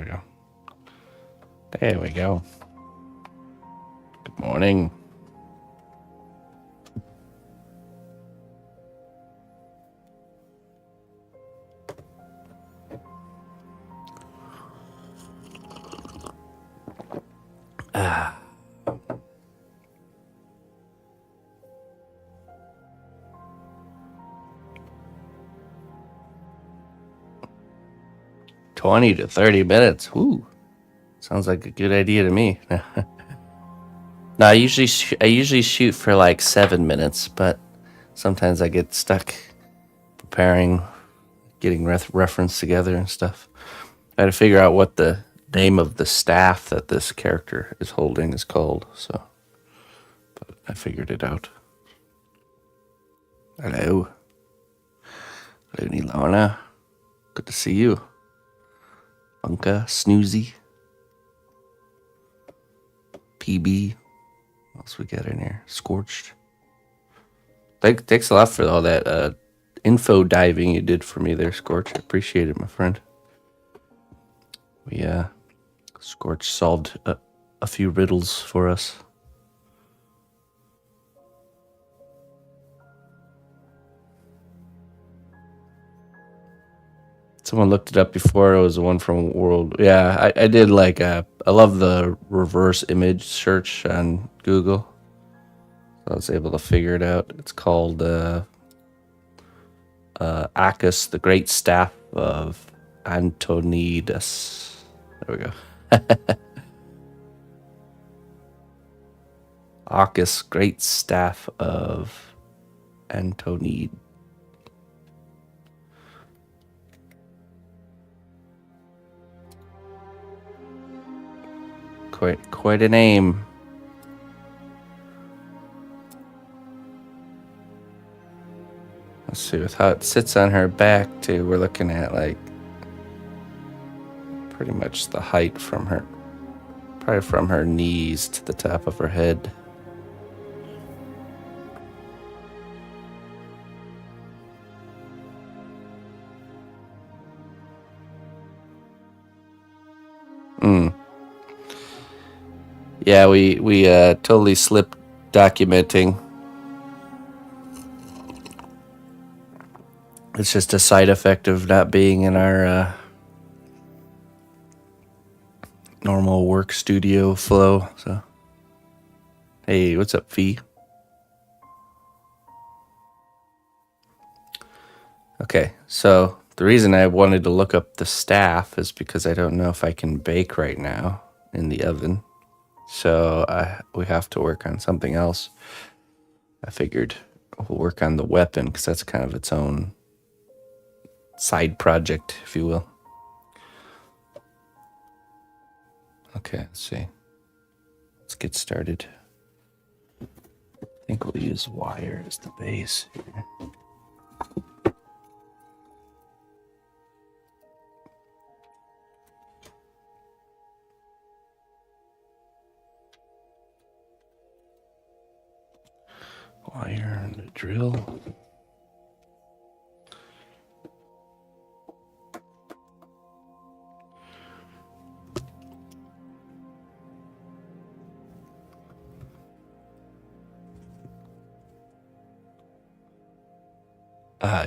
we go. There we go. Good morning. Ah. 20 to 30 minutes. Ooh, sounds like a good idea to me. No, I usually shoot for like 7 minutes, but sometimes I get stuck preparing, getting reference together and stuff. I had to figure out what the name of the staff that this character is holding is called. So, but I figured it out. Hello, Nilana. Good to see you. Bunka, Snoozy, PB. What else we got in here? Scorched. Thanks a lot for all that info diving you did for me there, Scorch. I appreciate it, my friend. We Scorch solved a few riddles for us. Someone looked it up before. It was the one from World. Yeah, I did like. I love the reverse image search on Google. So I was able to figure it out. It's called Acus, the Great Staff of Antonidas. There we go. Acus, Great Staff of Antonid. Quite a name. Let's see, with how it sits on her back too, we're looking at like pretty much the height from her, probably from her knees to the top of her head. Yeah, we totally slipped documenting. It's just a side effect of not being in our normal work studio flow. So, hey, what's up, Fee? Okay, so the reason I wanted to look up the staff is because I don't know if I can bake right now in the oven. So we have to work on something else. I figured we'll work on the weapon because that's kind of its own side project, if you will. Okay, let's see. Let's get started. I think we'll use wire as the base here. Wire and a drill.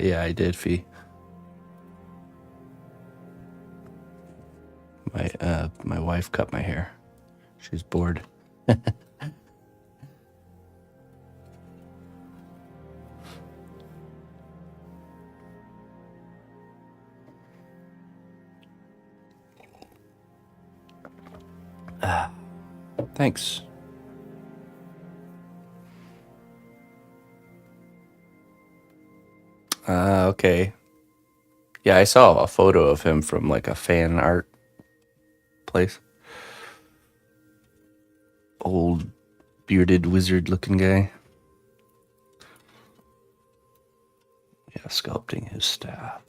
Yeah, I did, Fee. My wife cut my hair. She's bored. Thanks. Okay. Yeah, I saw a photo of him from like a fan art place. Old bearded wizard looking guy. Yeah, sculpting his staff.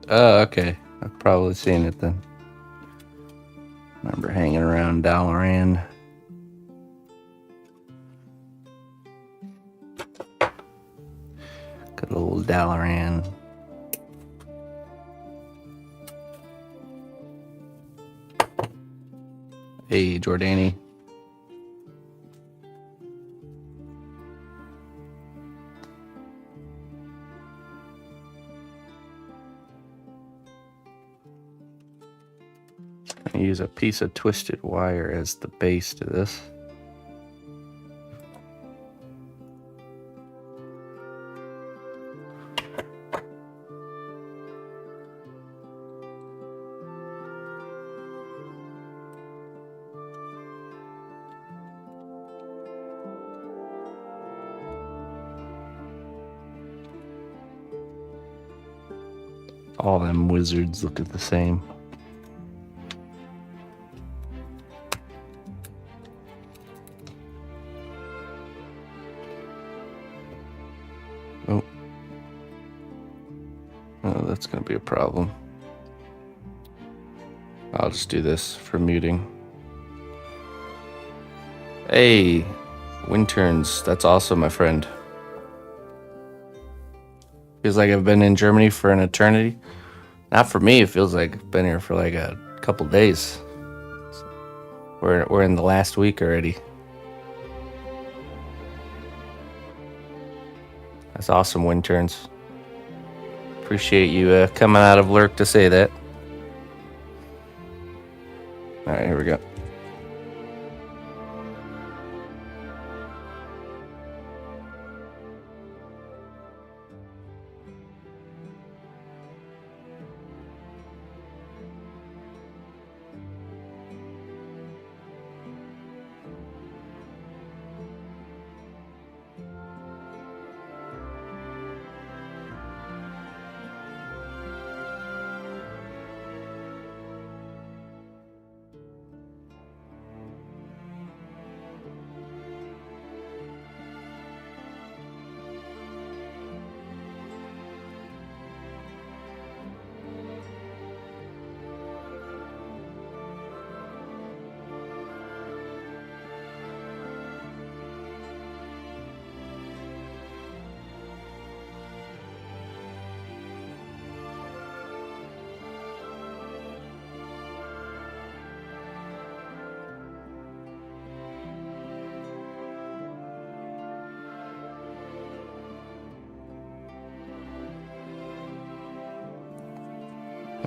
Oh, okay. I've probably seen it then. Remember hanging around Dalaran. Good old Dalaran. Hey, Jordani. I use a piece of twisted wire as the base to this. All them wizards look the same. Oh. Oh, that's going to be a problem. I'll just do this for muting. Hey, Winterns. That's awesome, my friend. Feels like I've been in Germany for an eternity. Not for me. It feels like I've been here for like a couple days. We're in the last week already. That's awesome, Winterns. Appreciate you coming out of lurk to say that. All right, here we go.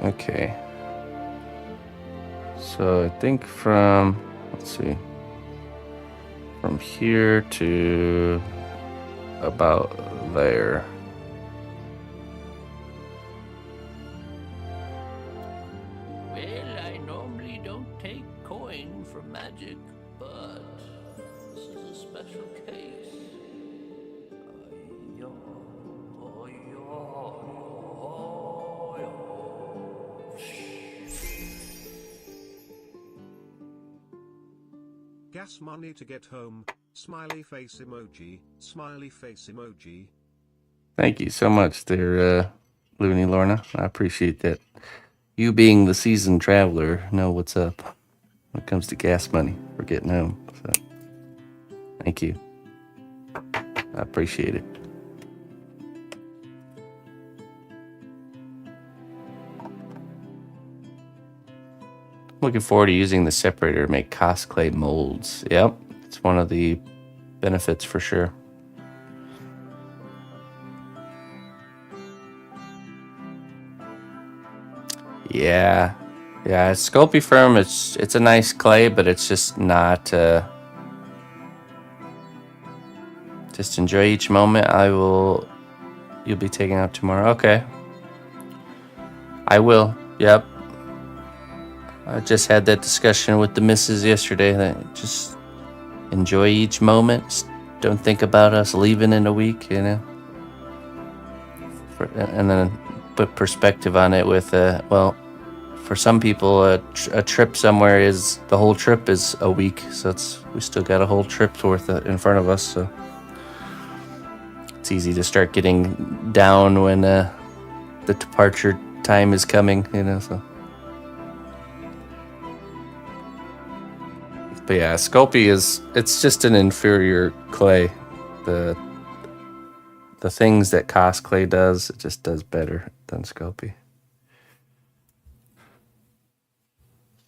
Okay. So I think from, let's see, from here to about there. Well, I normally don't take coin for magic, but this is a special case. Gas money to get home. Smiley face emoji. Smiley face emoji. Thank you so much there, Looney Lorna. I appreciate that. You being the seasoned traveler know what's up when it comes to gas money for getting home. So thank you. I appreciate it. Looking forward to using the separator to make cosplay molds. Yep, it's one of the benefits for sure. Yeah, Sculpting firm. It's a nice clay, but it's just not. Just enjoy each moment. You'll be taking out tomorrow. Okay. I will. Yep. I just had that discussion with the missus yesterday. That just enjoy each moment. Just don't think about us leaving in a week, you know. And then put perspective on it with, well, for some people, a trip somewhere is the whole trip is a week. So we still got a whole trip's worth in front of us. So it's easy to start getting down when the departure time is coming, you know. So, but yeah, Sculpey it's just an inferior clay. The things that Cost Clay does, it just does better than Sculpey.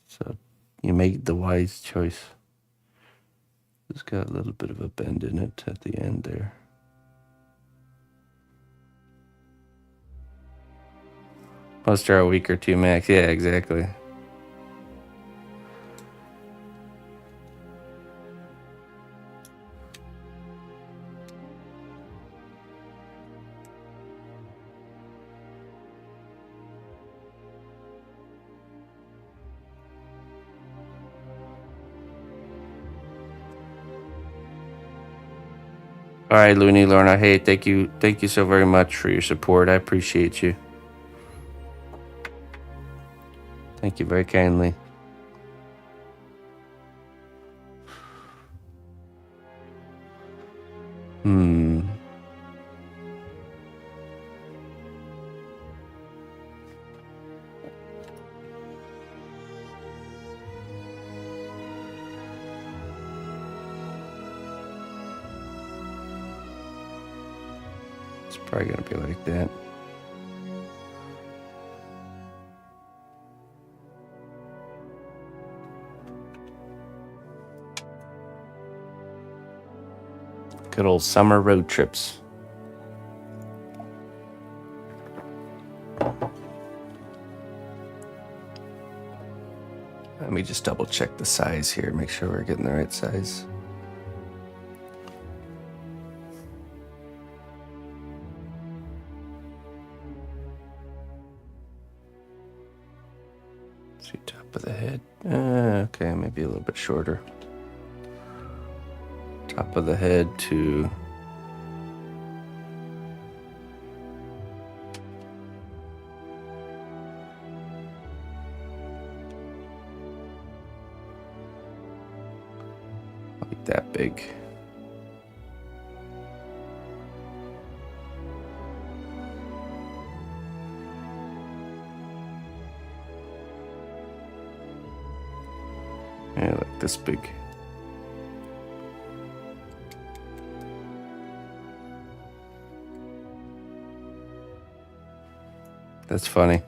So you made the wise choice. It's got a little bit of a bend in it at the end there. Most are a week or two max. Yeah, exactly. All right, Looney Lorna. Hey, thank you so very much for your support. I appreciate you. Thank you very kindly. It's probably gonna be like that. Good old summer road trips. Let me just double check the size here, make sure we're getting the right size. Let's see, top of the head. Okay, maybe a little bit shorter. Top of the head to like that big. Yeah, like this big. That's funny.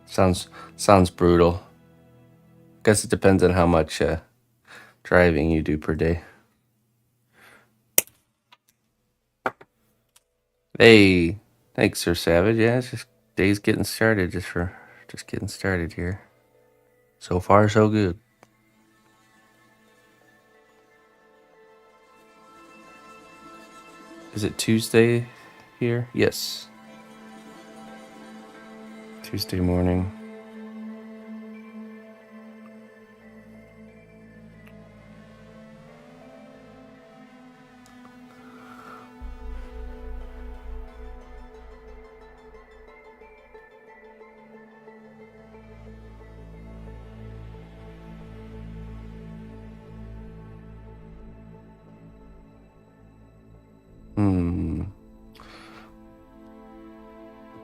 Sounds brutal. Guess it depends on how much driving you do per day. Hey, thanks, Sir Savage. Yeah, it's just day's getting started. Just getting started here. So far, so good. Is it Tuesday here? Yes. Tuesday morning.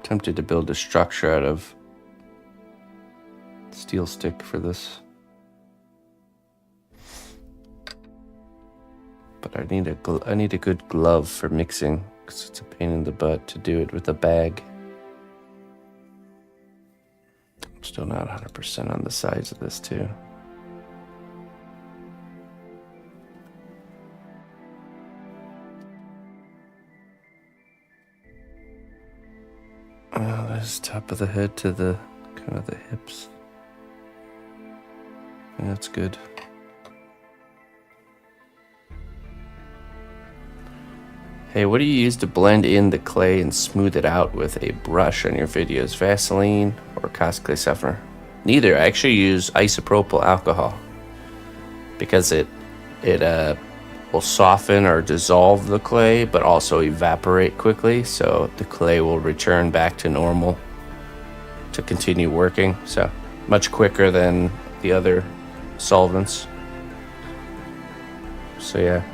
Tempted to build a structure out of steel stick for this. But I need a good glove for mixing, because it's a pain in the butt to do it with a bag. I'm still not 100% on the size of this too. There's top of the head to the kind of the hips. Yeah, that's good. Hey, what do you use to blend in the clay and smooth it out with a brush on your videos? Vaseline or Cost Clay softener? Neither. I actually use isopropyl alcohol because it will soften or dissolve the clay, but also evaporate quickly, so the clay will return back to normal to continue working. So much quicker than the other solvents. So yeah,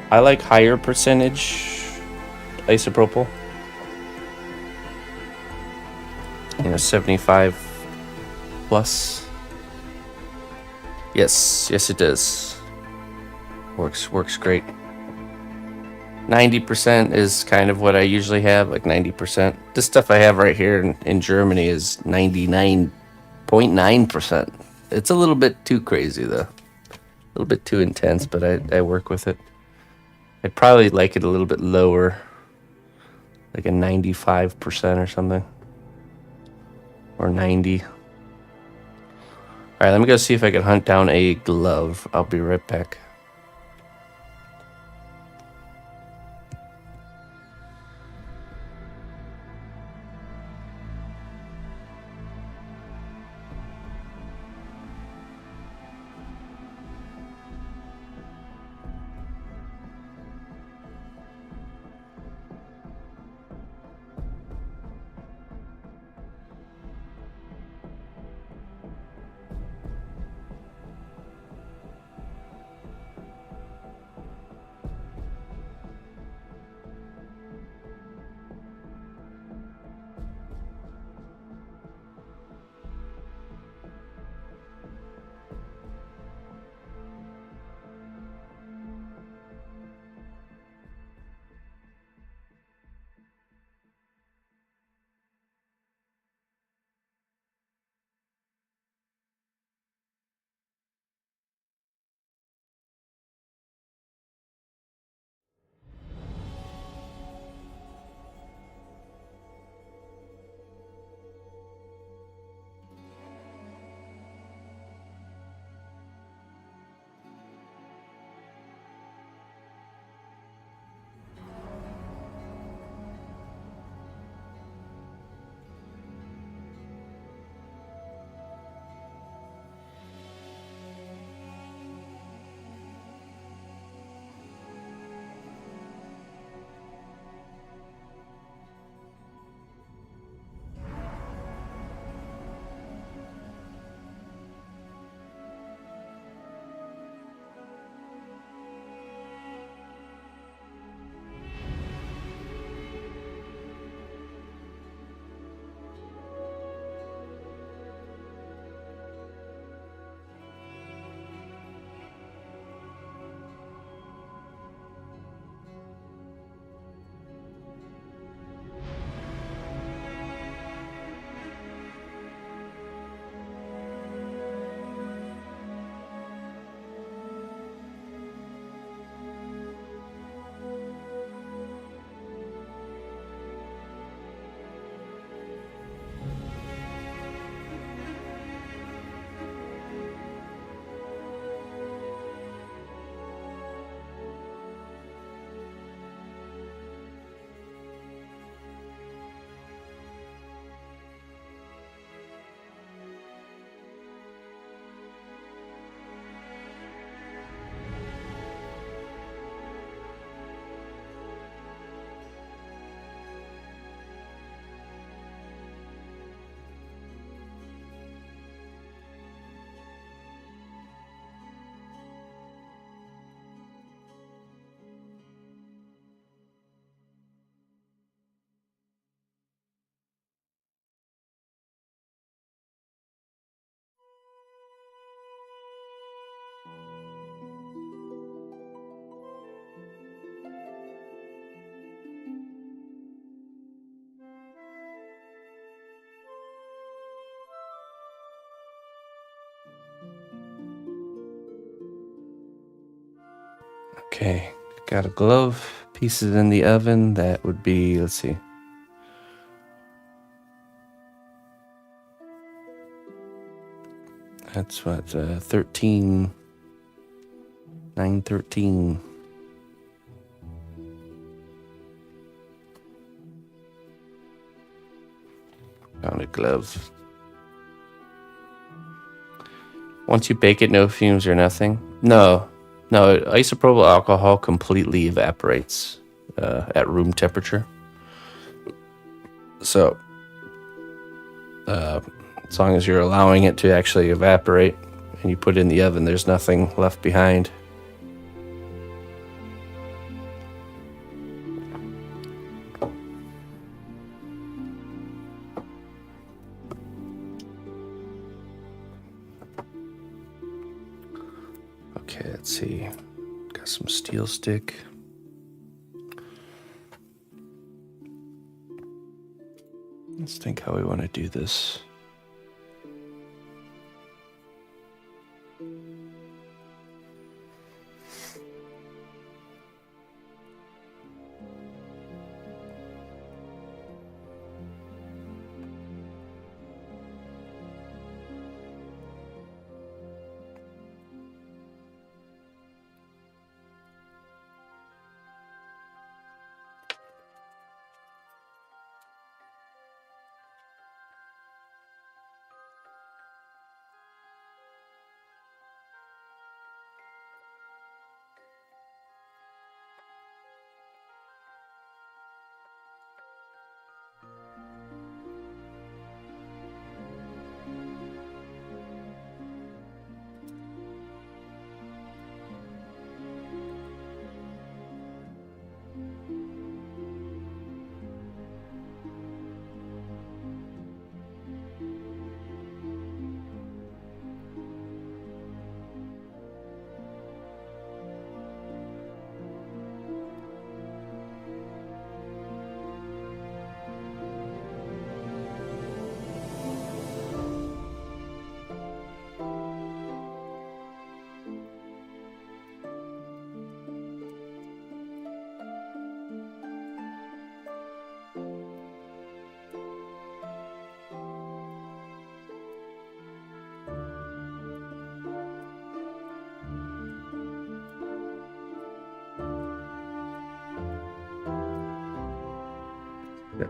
I like higher percentage isopropyl. 75 plus. Yes, it does. Works great. 90% is kind of what I usually have, like 90%. This stuff I have right here in Germany is 99.9%. It's a little bit too crazy though. A little bit too intense, but I work with it. I'd probably like it a little bit lower, like a 95% or something. Or 90. All right, let me go see if I can hunt down a glove. I'll be right back. Okay, got a glove, pieces in the oven. That would be, let's see. That's what, 13, 9:13. Found a glove. Once you bake it, no fumes or nothing? No, isopropyl alcohol completely evaporates at room temperature. So, as long as you're allowing it to actually evaporate and you put it in the oven, there's nothing left behind. Okay, let's see. Got some steel stick. Let's think how we want to do this.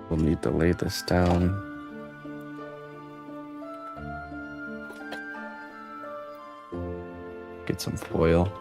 We'll need to lay this down. Get some foil.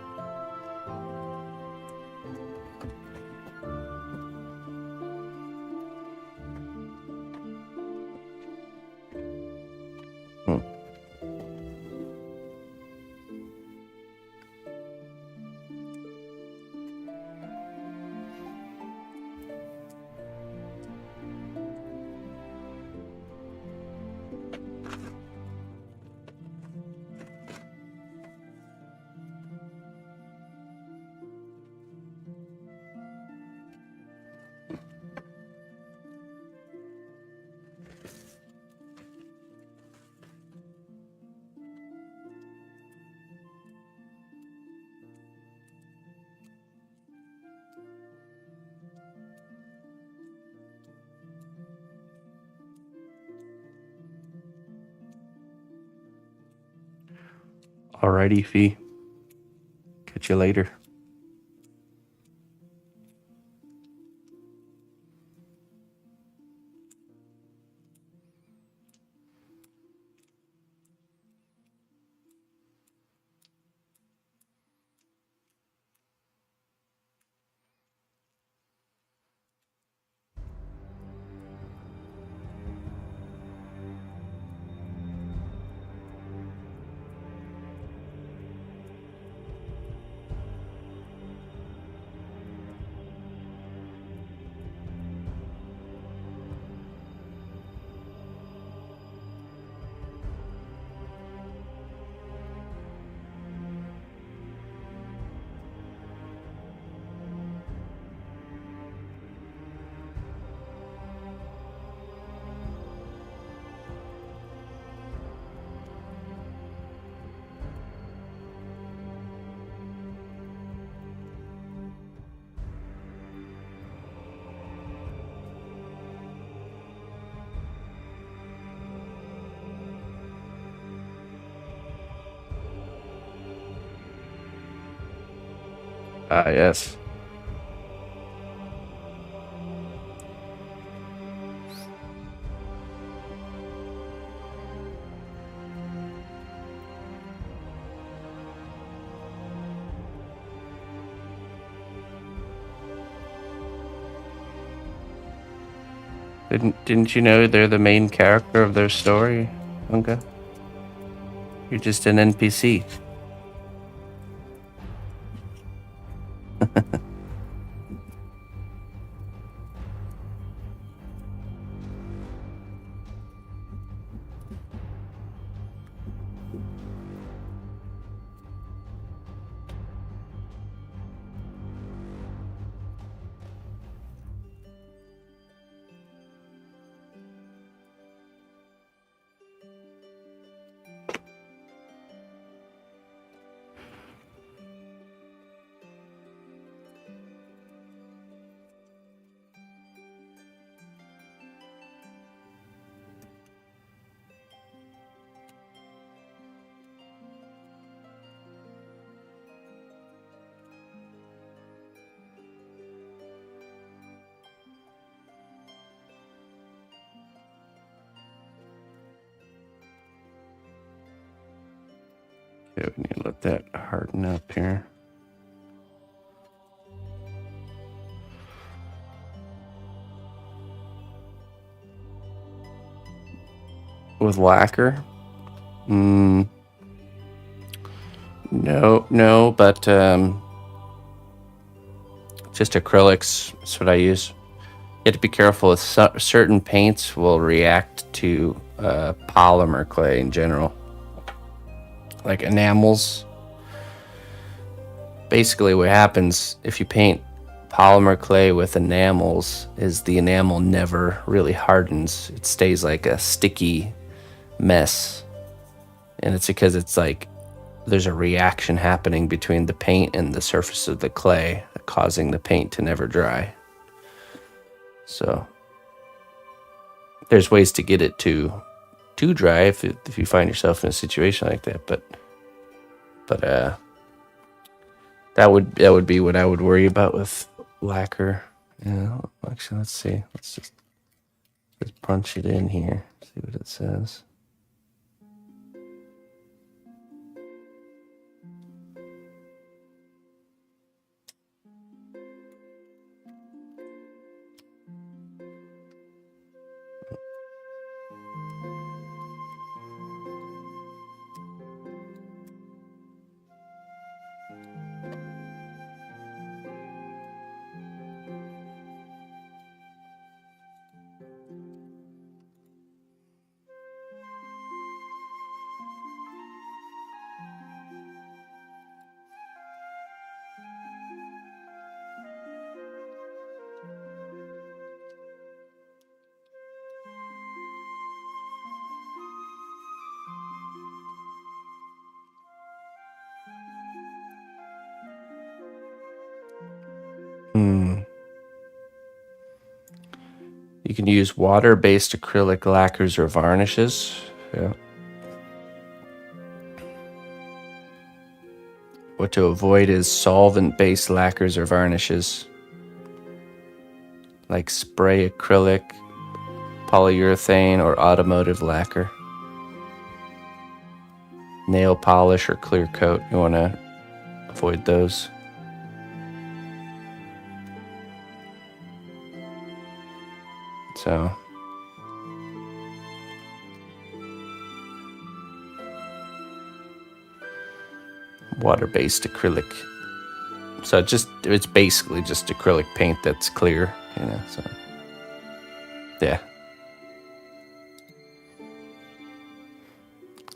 Alrighty, Fee. Catch you later. Ah, yes. Didn't you know they're the main character of their story, Unga? You're just an NPC. Okay, we need to let that harden up here. With lacquer? No, but just acrylics is what I use. You have to be careful with certain paints will react to polymer clay in general. Like enamels. Basically what happens if you paint polymer clay with enamels is the enamel never really hardens. It stays like a sticky mess. And it's because it's like there's a reaction happening between the paint and the surface of the clay, causing the paint to never dry. So there's ways to get it to dry if you find yourself in a situation like that, but that would be what I would worry about with lacquer. Yeah, actually, let's see. Let's just punch it in here. See what it says. You can use water-based acrylic lacquers or varnishes. Yeah. What to avoid is solvent-based lacquers or varnishes, like spray acrylic, polyurethane, or automotive lacquer. Nail polish or clear coat. You want to avoid those. So water-based acrylic. So it's basically just acrylic paint that's clear, so yeah.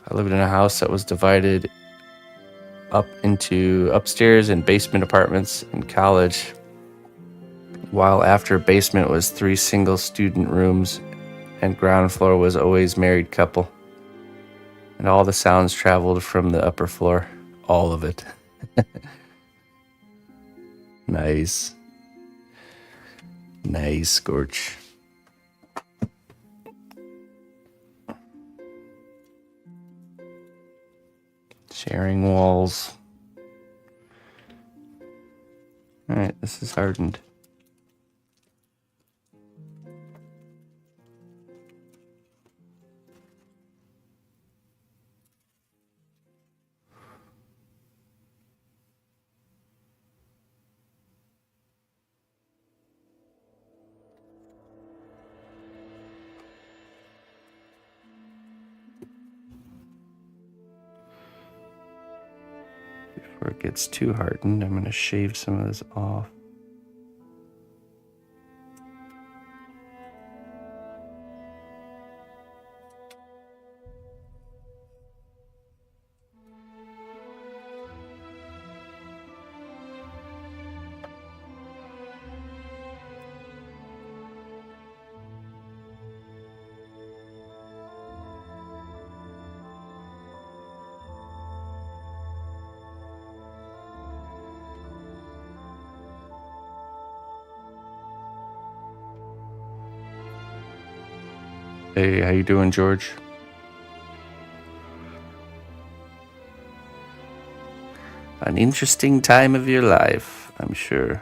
I lived in a house that was divided up into upstairs and basement apartments in college, while after basement was 3 single student rooms and ground floor was always married couple. And all the sounds traveled from the upper floor. All of it. Nice. Nice, Scorch. Sharing walls. Alright, this is hardened. Before it gets too hardened, I'm going to shave some of this off. Hey, how you doing, George? An interesting time of your life, I'm sure.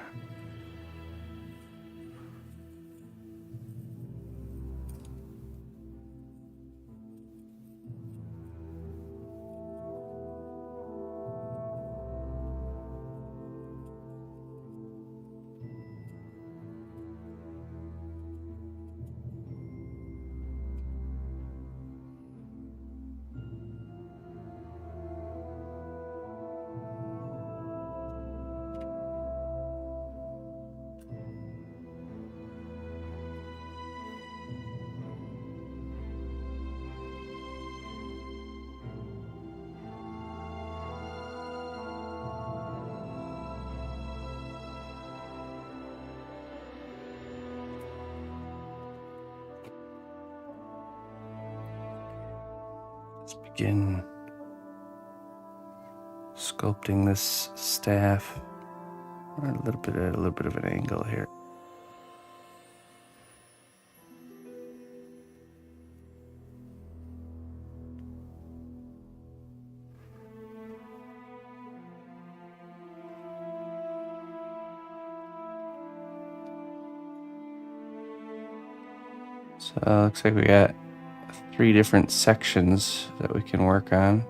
Begin sculpting this staff. We're a little bit of an angle here. So looks like we got 3 different sections that we can work on.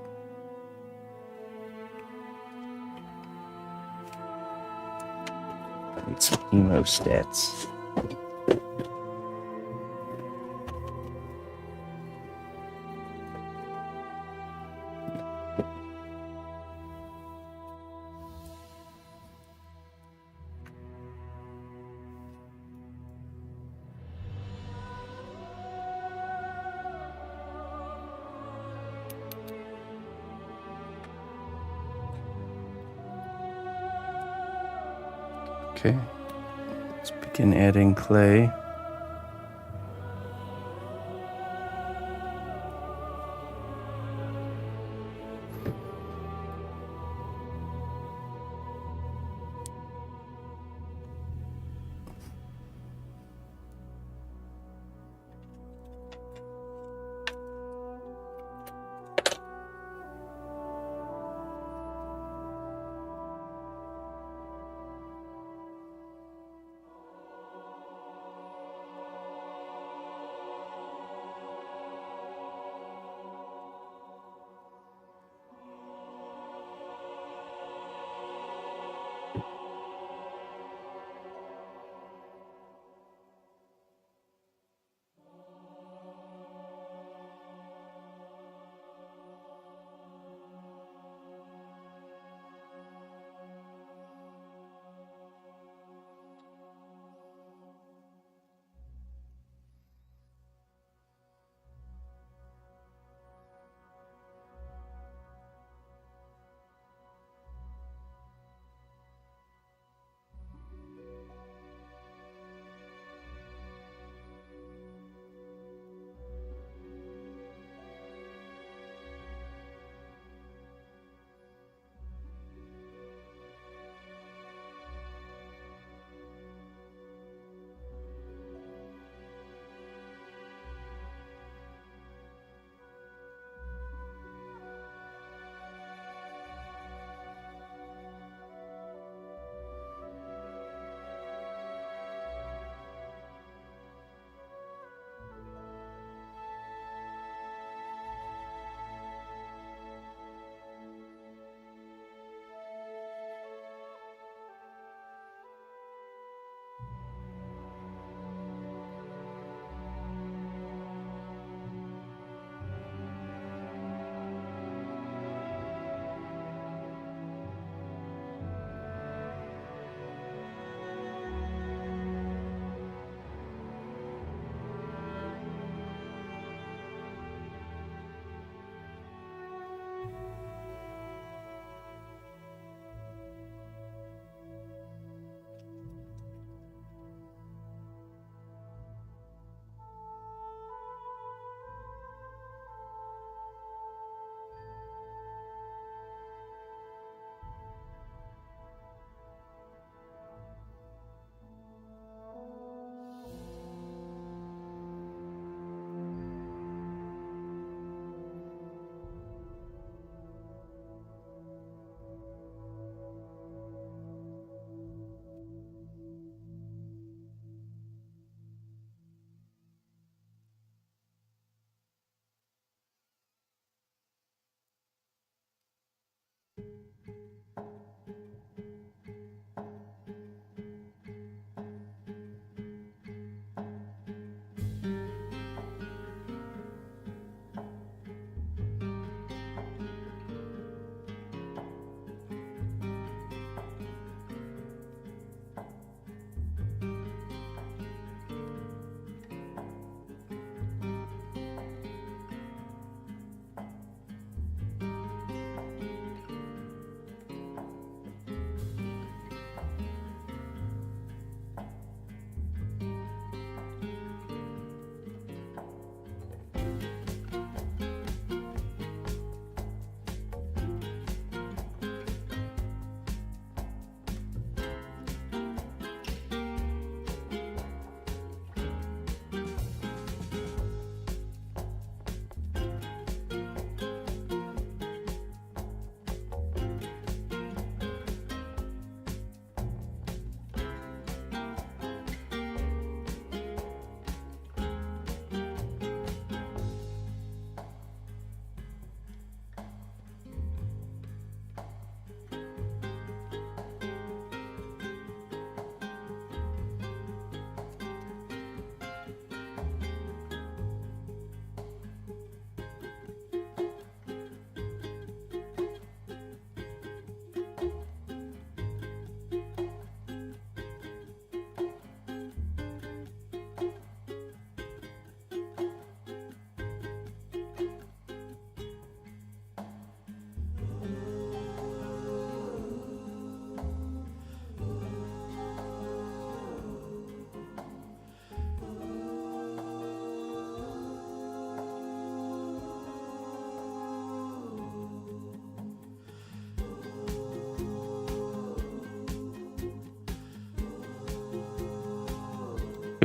I need some hemostats. Okay, let's begin adding clay.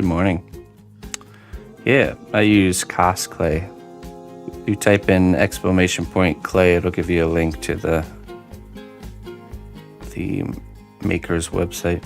Good morning. Yeah, I use Cos clay. You type in !clay, it'll give you a link to the maker's website.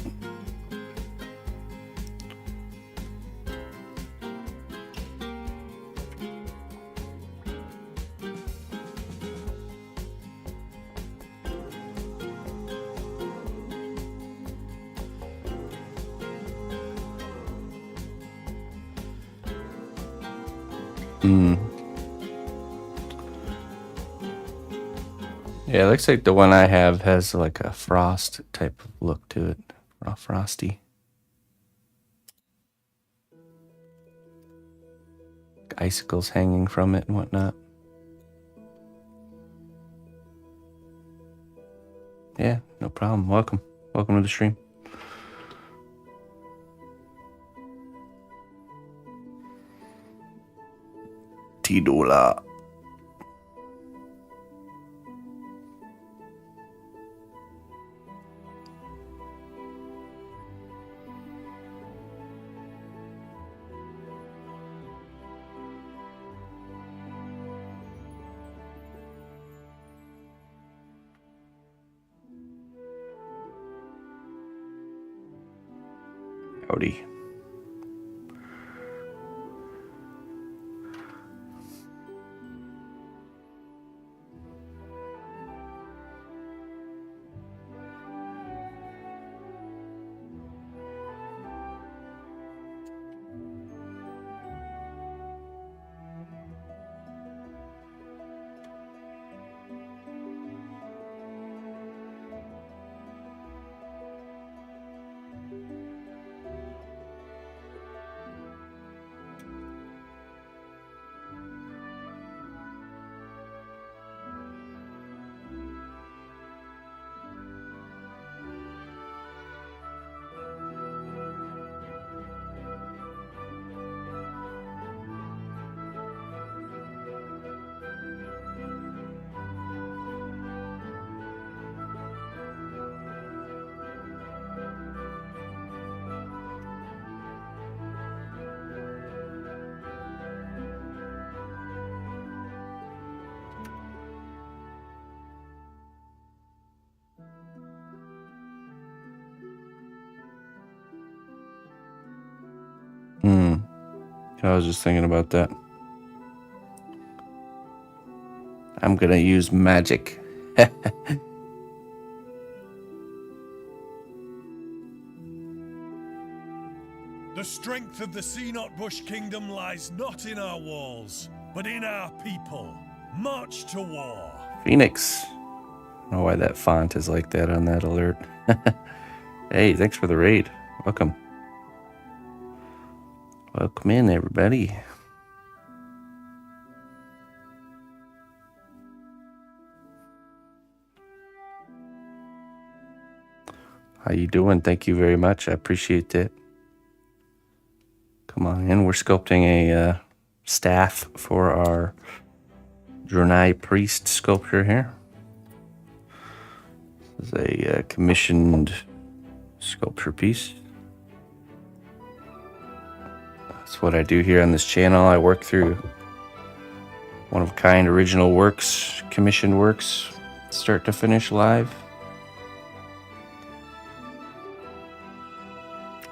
Yeah, it looks like the one I have has like a frost type of look to it. Frosty. Icicles hanging from it and whatnot. Yeah, no problem. Welcome. Welcome to the stream. $10. Howdy. I was just thinking about that. I'm gonna use magic. The strength of the cnotbusch kingdom lies not in our walls, but in our people. March to war. Phoenix. I don't know why that font is like that on that alert. Hey, thanks for the raid. Welcome. Welcome in, everybody. How you doing? Thank you very much. I appreciate it. Come on in. We're sculpting a staff for our Draenei Preist sculpture here. This is a commissioned sculpture piece. That's what I do here on this channel. I work through one-of-a-kind original works, commissioned works, start to finish live.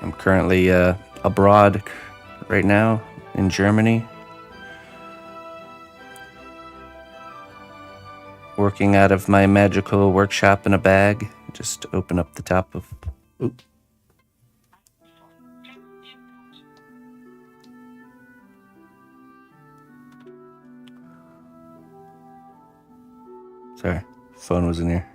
I'm currently abroad right now in Germany, working out of my magical workshop in a bag. Just open up the top of... Oops. Sorry, phone was in here.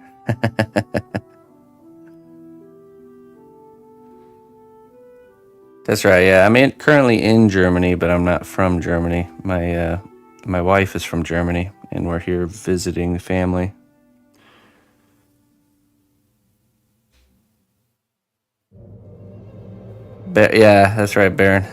That's right, yeah. I'm currently in Germany, but I'm not from Germany. My wife is from Germany, and we're here visiting the family. Yeah, that's right, Baron.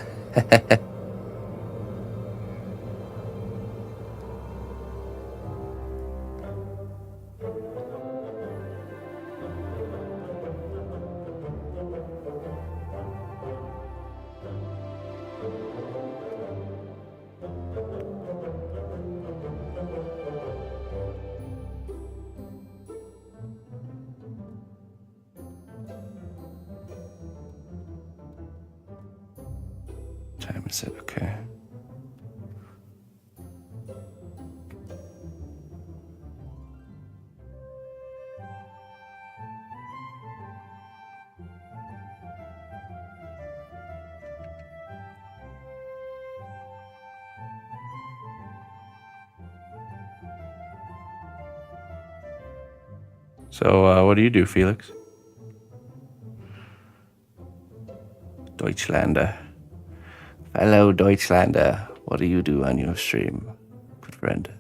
time is it? Okay. So, what do you do, Felix? Deutschlander. Hello, Deutschlander. What do you do on your stream, good friend?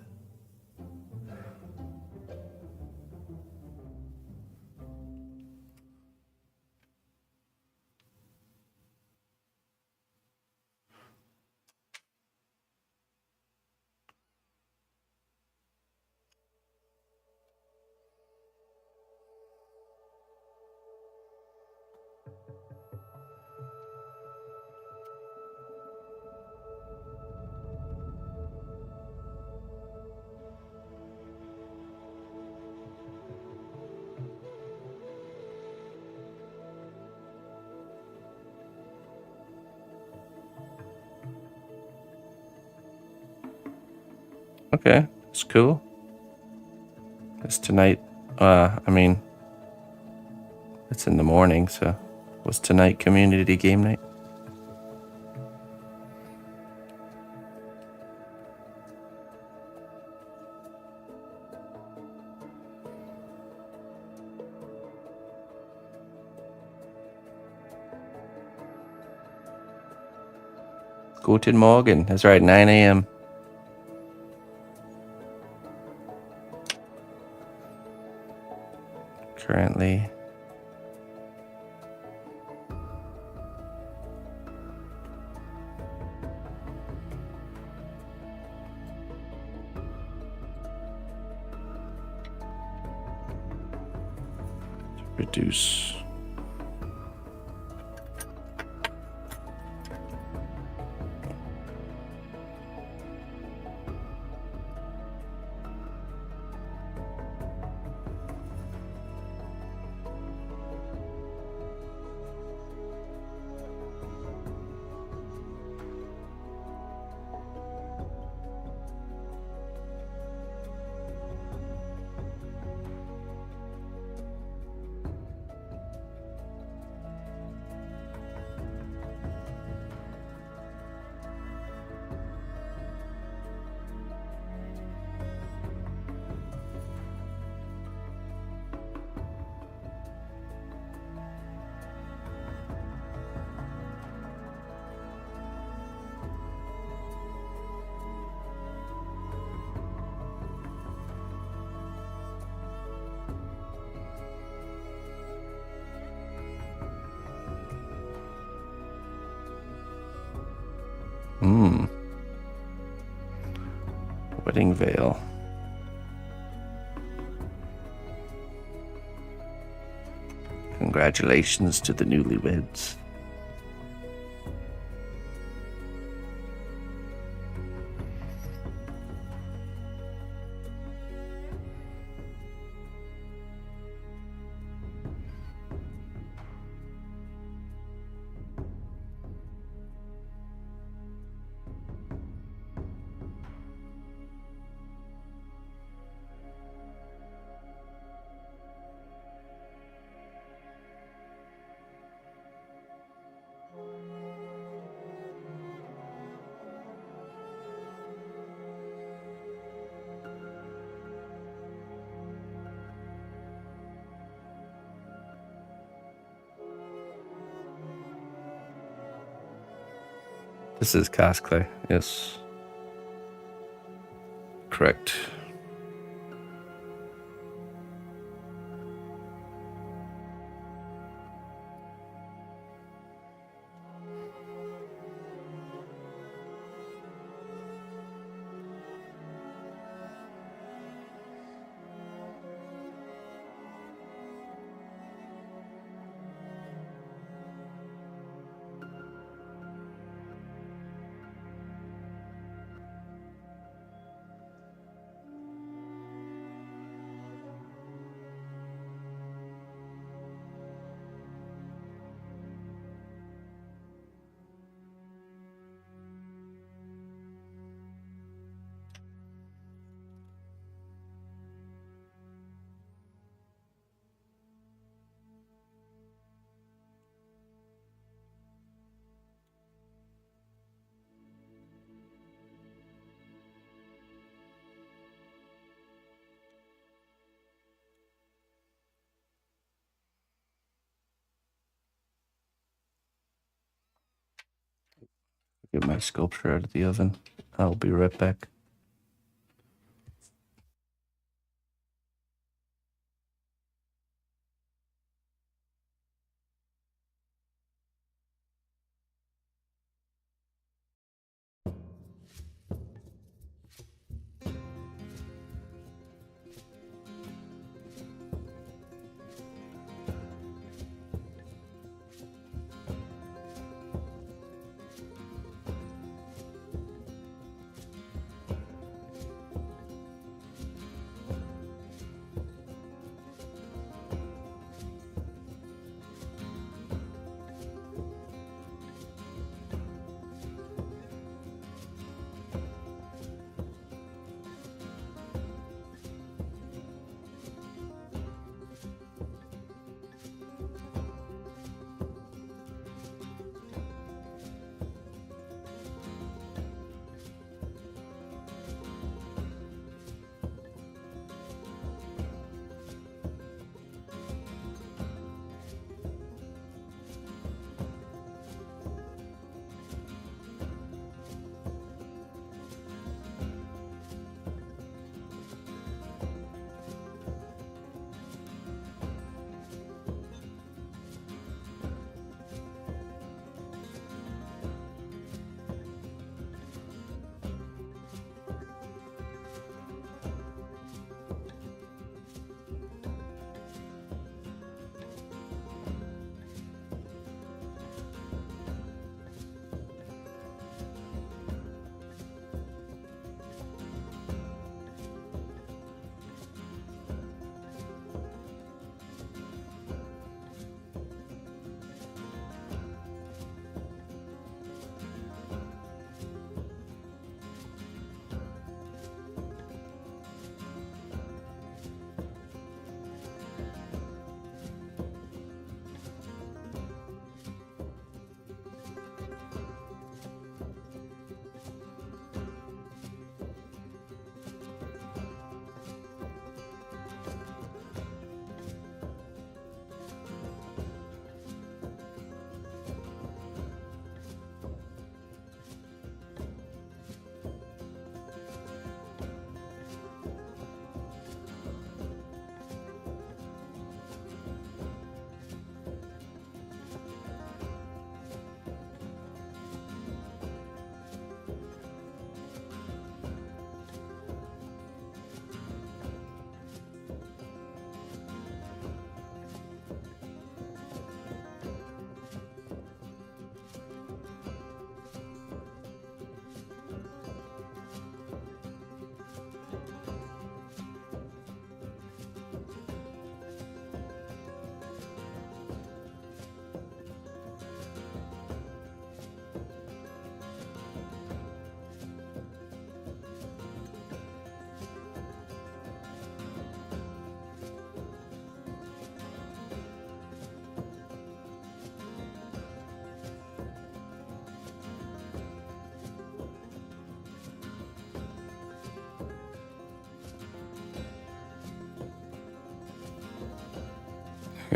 Okay, it's cool. It's tonight. I mean, it's in the morning, so was tonight community game night? Guten Morgen. That's right, 9 a.m. Currently. To reduce. Wedding veil. Congratulations to the newlyweds. This is cosplay, yes. Correct. Get my sculpture out of the oven. I'll be right back.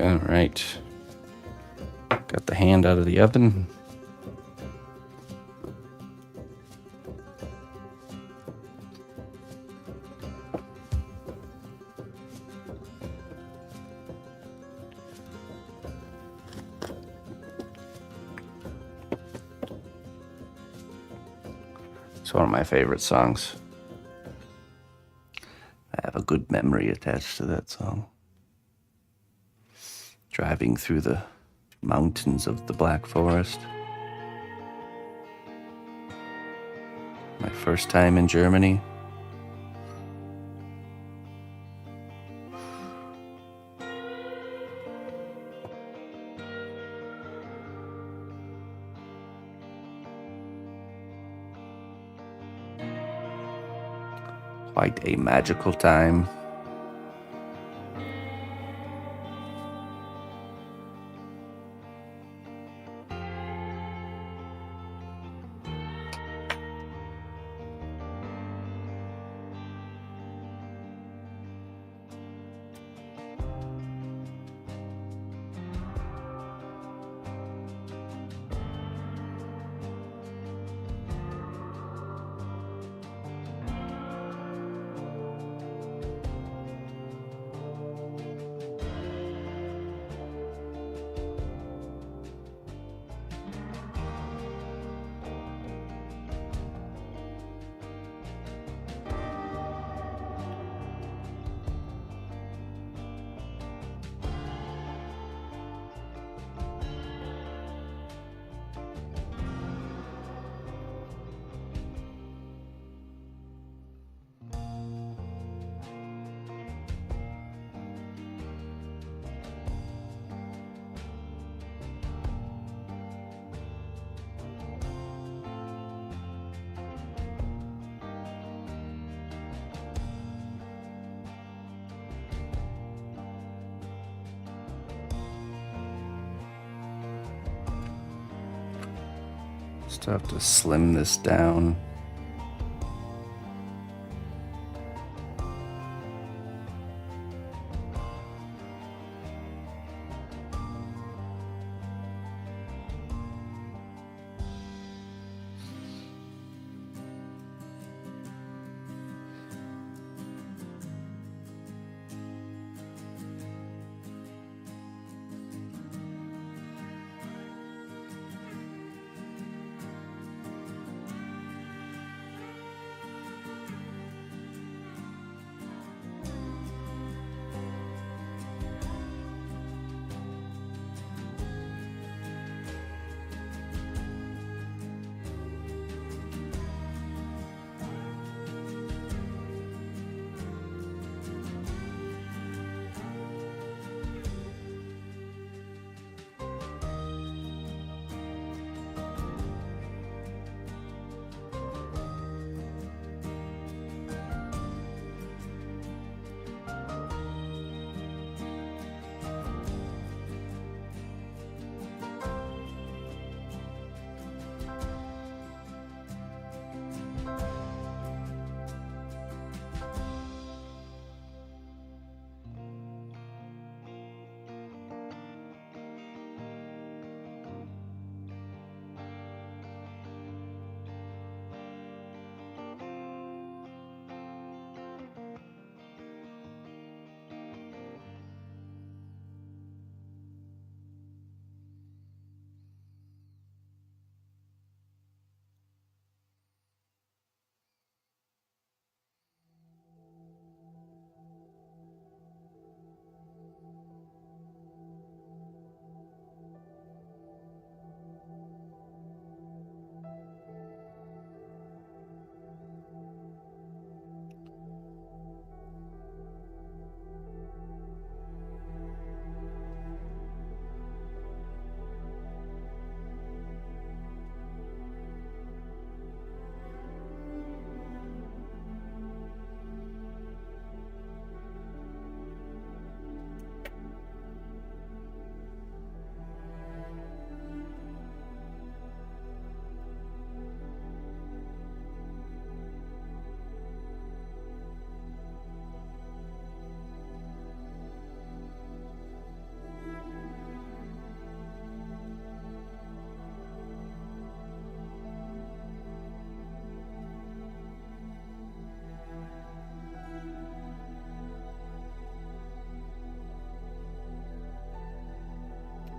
All right. Got the hand out of the oven. It's one of my favorite songs. I have a good memory attached to that song. Driving through the mountains of the Black Forest. My first time in Germany. Quite a magical time. Still have to slim this down.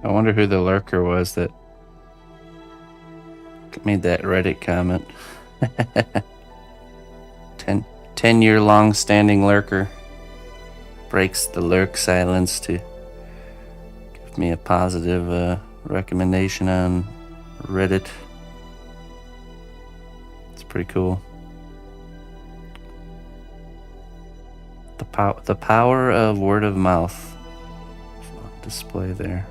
I wonder who the lurker was that made that Reddit comment. 10-year long standing lurker breaks the lurk silence to give me a positive recommendation on Reddit. It's pretty cool. The power of word of mouth display there.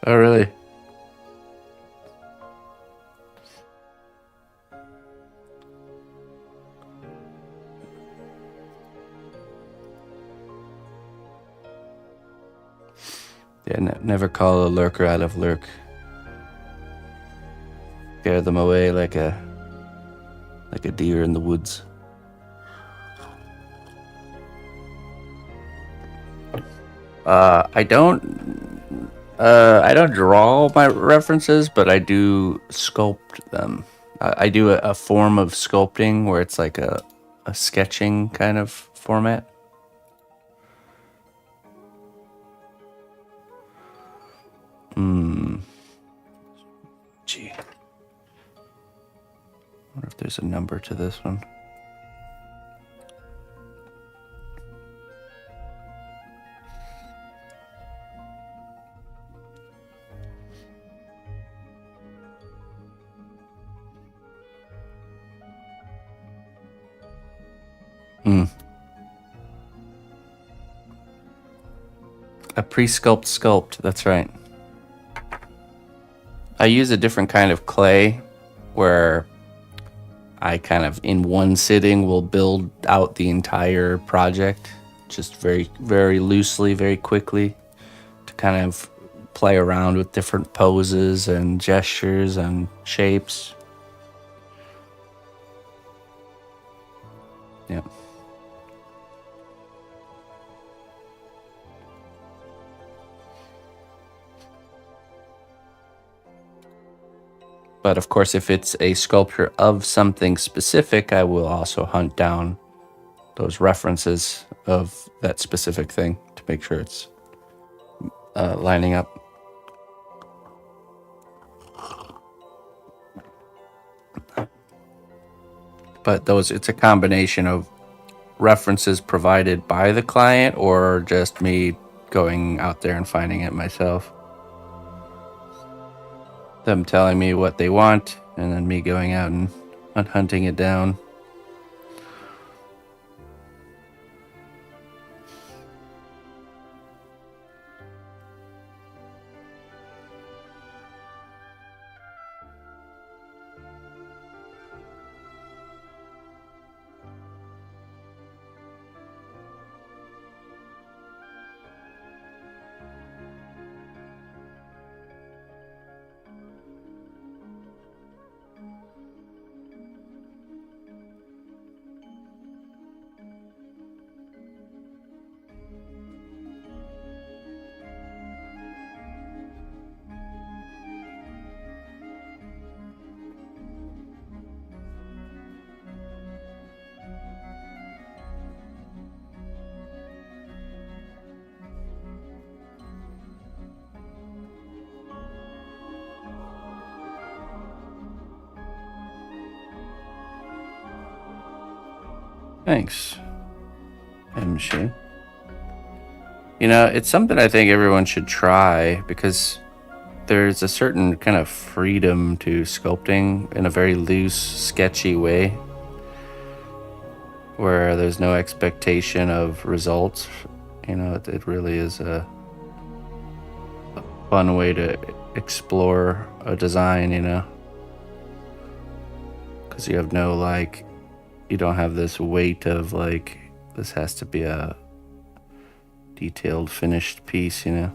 Oh, really? Yeah, never call a lurker out of lurk. Scare them away like a deer in the woods. I don't draw my references, but I do sculpt them. I do a form of sculpting where it's like a sketching kind of format. there's a number to this one. A pre-sculpt sculpt, that's right. I use a different kind of clay where I kind of in one sitting will build out the entire project just very, very loosely, very quickly to kind of play around with different poses and gestures and shapes. Yeah. But of course, if it's a sculpture of something specific, I will also hunt down those references of that specific thing to make sure it's lining up. But it's a combination of references provided by the client or just me going out there and finding it myself. Them telling me what they want and then me going out and hunting it down. Thanks, machine. You know, it's something I think everyone should try because there's a certain kind of freedom to sculpting in a very loose, sketchy way where there's no expectation of results. You know, it really is a fun way to explore a design, you know, because you have no, like, you don't have this weight of, like, this has to be a detailed, finished piece, you know.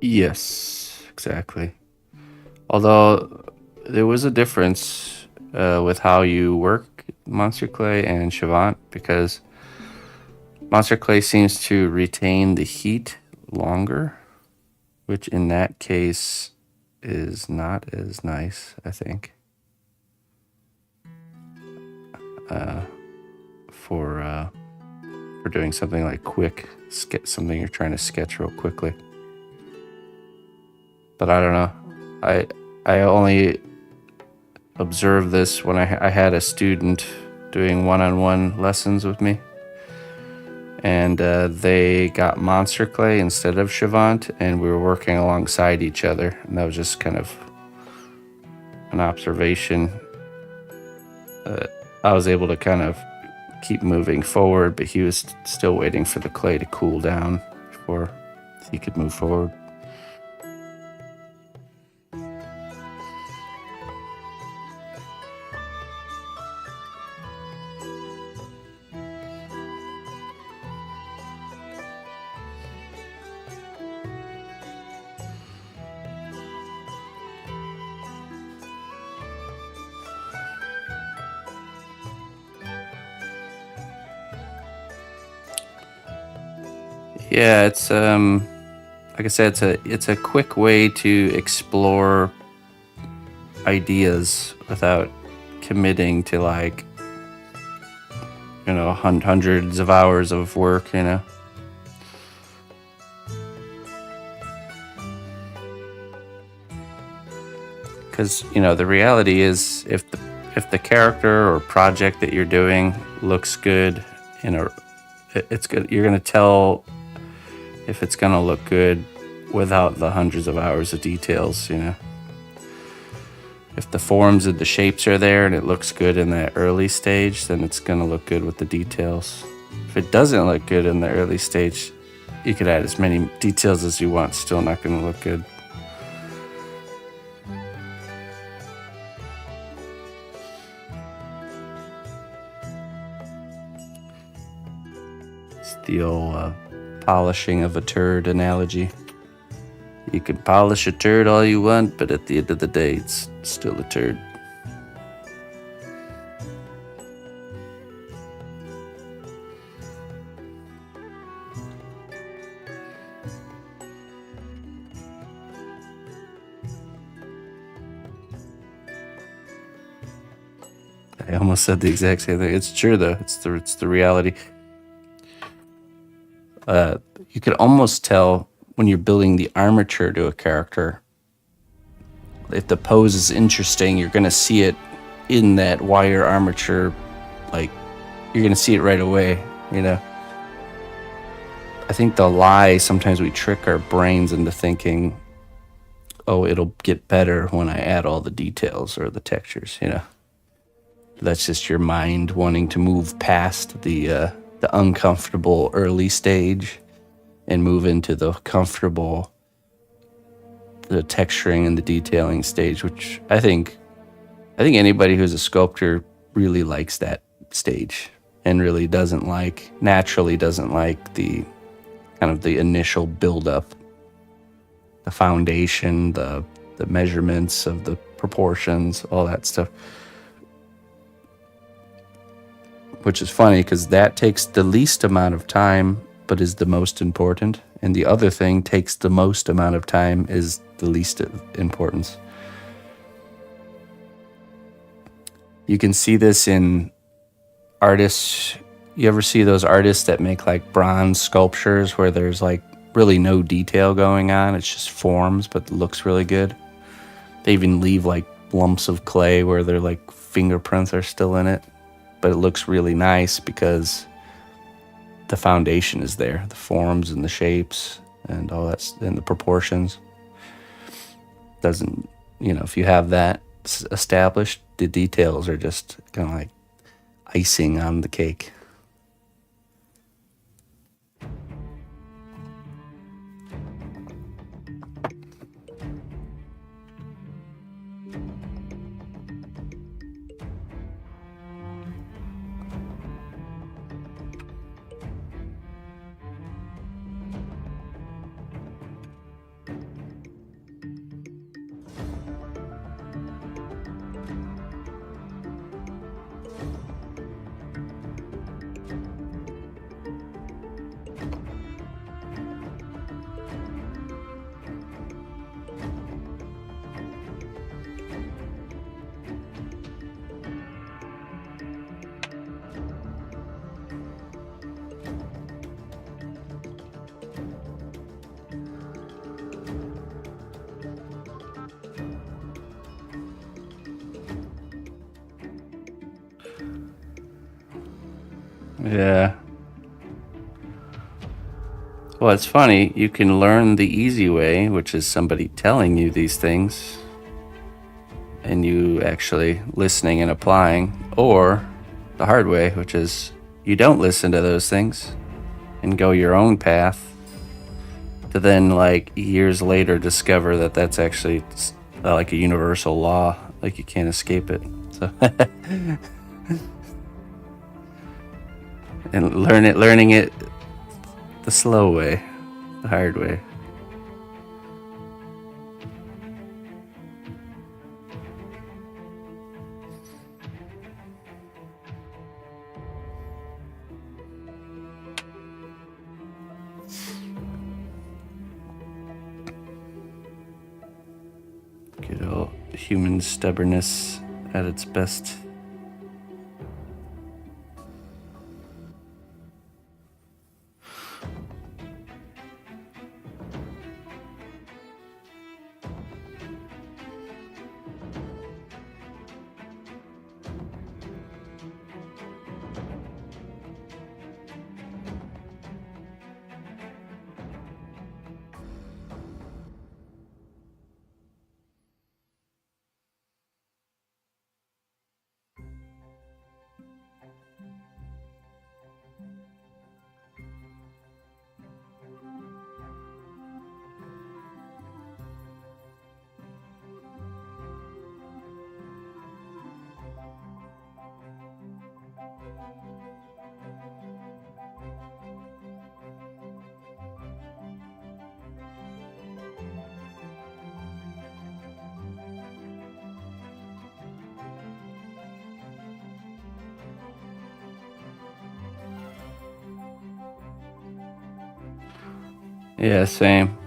Yes, exactly. Although there was a difference with how you work Monster Clay and Shavant because Monster Clay seems to retain the heat longer, which in that case is not as nice, I think. for doing something like quick, something you're trying to sketch real quickly. But I don't know. I only observed this when I had a student doing one-on-one lessons with me, and they got monster clay instead of Chavant, and we were working alongside each other, and that was just kind of an observation. I was able to kind of keep moving forward, but he was still waiting for the clay to cool down before he could move forward. Yeah, it's like I said, it's a quick way to explore ideas without committing to like, you know, hundreds of hours of work, you know. Because, you know, the reality is if the character or project that you're doing looks good, you know, it's good. You're gonna tell if it's gonna look good without the hundreds of hours of details, you know. If the forms and the shapes are there and it looks good in that early stage, then it's gonna look good with the details. If it doesn't look good in the early stage, you could add as many details as you want, still not gonna look good. It's the old polishing of a turd analogy. You can polish a turd all you want, but at the end of the day, it's still a turd. I almost said the exact same thing. It's true though. It's the reality. You could almost tell when you're building the armature to a character, if the pose is interesting, you're gonna see it in that wire armature. Like, you're gonna see it right away, you know. I think the lie, sometimes we trick our brains into thinking, oh, it'll get better when I add all the details or the textures, you know. That's just your mind wanting to move past the uncomfortable early stage and move into the comfortable, the texturing and the detailing stage, which I think anybody who's a sculptor really likes that stage and really naturally doesn't like the kind of the initial build-up, the foundation, the measurements of the proportions, all that stuff. Which is funny because that takes the least amount of time but is the most important, and the other thing takes the most amount of time, is the least importance. You can see this in artists. You ever see those artists that make like bronze sculptures where there's like really no detail going on, it's just forms but it looks really good? They even leave like lumps of clay where their like fingerprints are still in it, but it looks really nice because the foundation is there, the forms and the shapes and all that, and the proportions. Doesn't, you know, if you have that established, the details are just kind of like icing on the cake. Yeah. Well, it's funny. You can learn the easy way, which is somebody telling you these things and you actually listening and applying, or the hard way, which is you don't listen to those things and go your own path to then, like, years later discover that that's actually like a universal law, like you can't escape it. So and learning it the slow way, the hard way. Good old human stubbornness at its best. Yeah, same.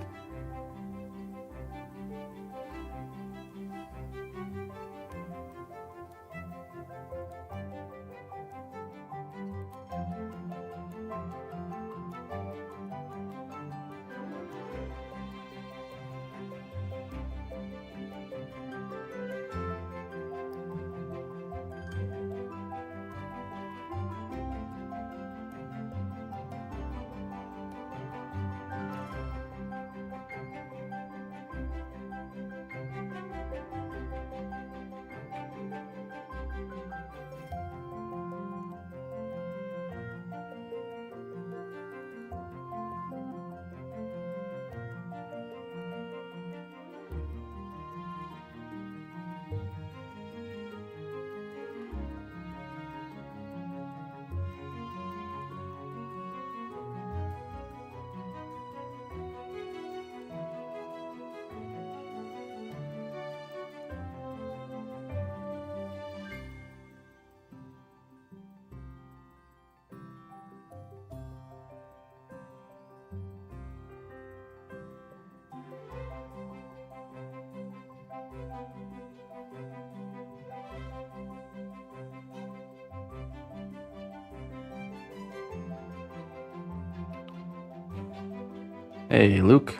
Hey, Luke.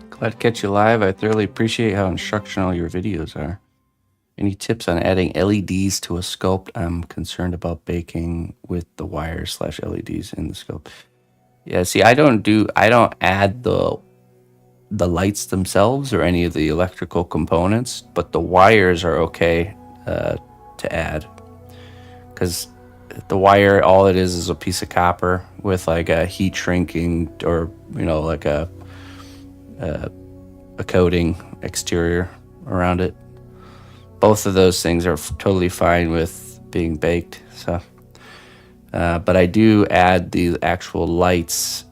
Glad to catch you live. I thoroughly appreciate how instructional your videos are. Any tips on adding LEDs to a sculpt? I'm concerned about baking with the wires / LEDs in the sculpt. Yeah, see, I don't add the lights themselves or any of the electrical components, but the wires are okay to add, because the wire, all it is a piece of copper with like a heat shrinking, or like a coating exterior around it. Both of those things are totally fine with being baked. So, but I do add the actual lights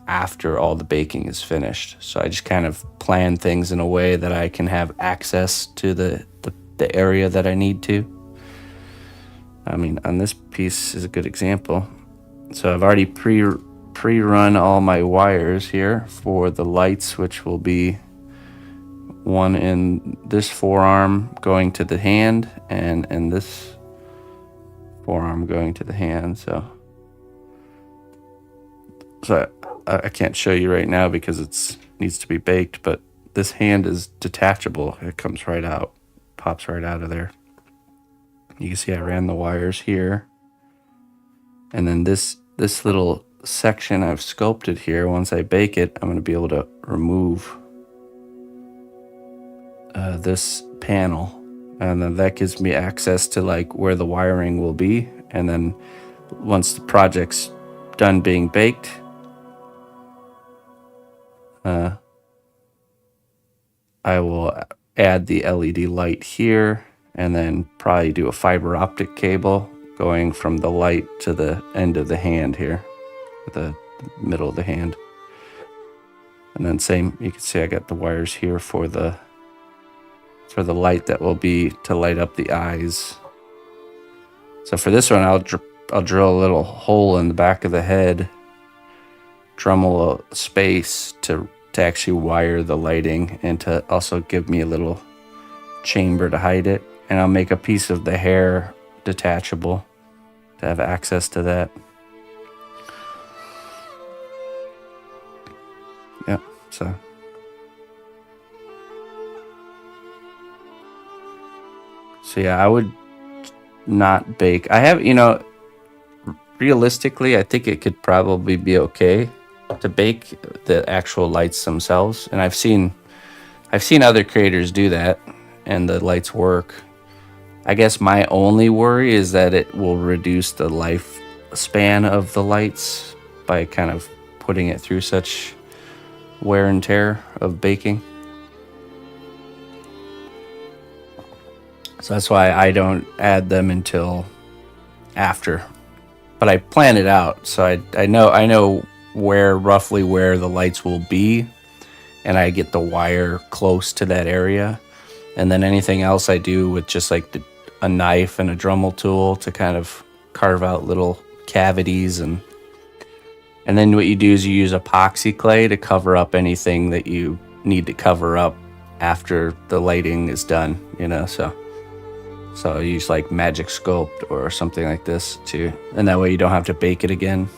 after all the baking is finished. So I just kind of plan things in a way that I can have access to the area that I need to. I mean, on this piece is a good example. So I've already pre-run all my wires here for the lights, which will be one in this forearm going to the hand, and this forearm going to the hand. So I can't show you right now because it needs to be baked, but this hand is detachable. It comes right out, pops right out of there. You can see I ran the wires here. And then this little section I've sculpted here, once I bake it, I'm going to be able to remove this panel. And then that gives me access to like where the wiring will be. And then once the project's done being baked, I will add the LED light here and then probably do a fiber optic cable going from the light to the end of the hand here, the middle of the hand. And then same, you can see I got the wires here for the light that will be to light up the eyes. So for this one, I'll drill a little hole in the back of the head, Dremel a space to actually wire the lighting and to also give me a little chamber to hide it. And I'll make a piece of the hair detachable to have access to that. Yep, so. So yeah, I would not bake. I have, realistically, I think it could probably be okay to bake the actual lights themselves. And I've seen other creators do that and the lights work. I guess my only worry is that it will reduce the lifespan of the lights by kind of putting it through such wear and tear of baking. So that's why I don't add them until after. But I plan it out, so I know roughly where the lights will be, and I get the wire close to that area. And then anything else I do with just like a knife and a Dremel tool to kind of carve out little cavities, and then what you do is you use epoxy clay to cover up anything that you need to cover up after the lighting is done, So I use like Magic Sculpt or something like this too, and that way you don't have to bake it again.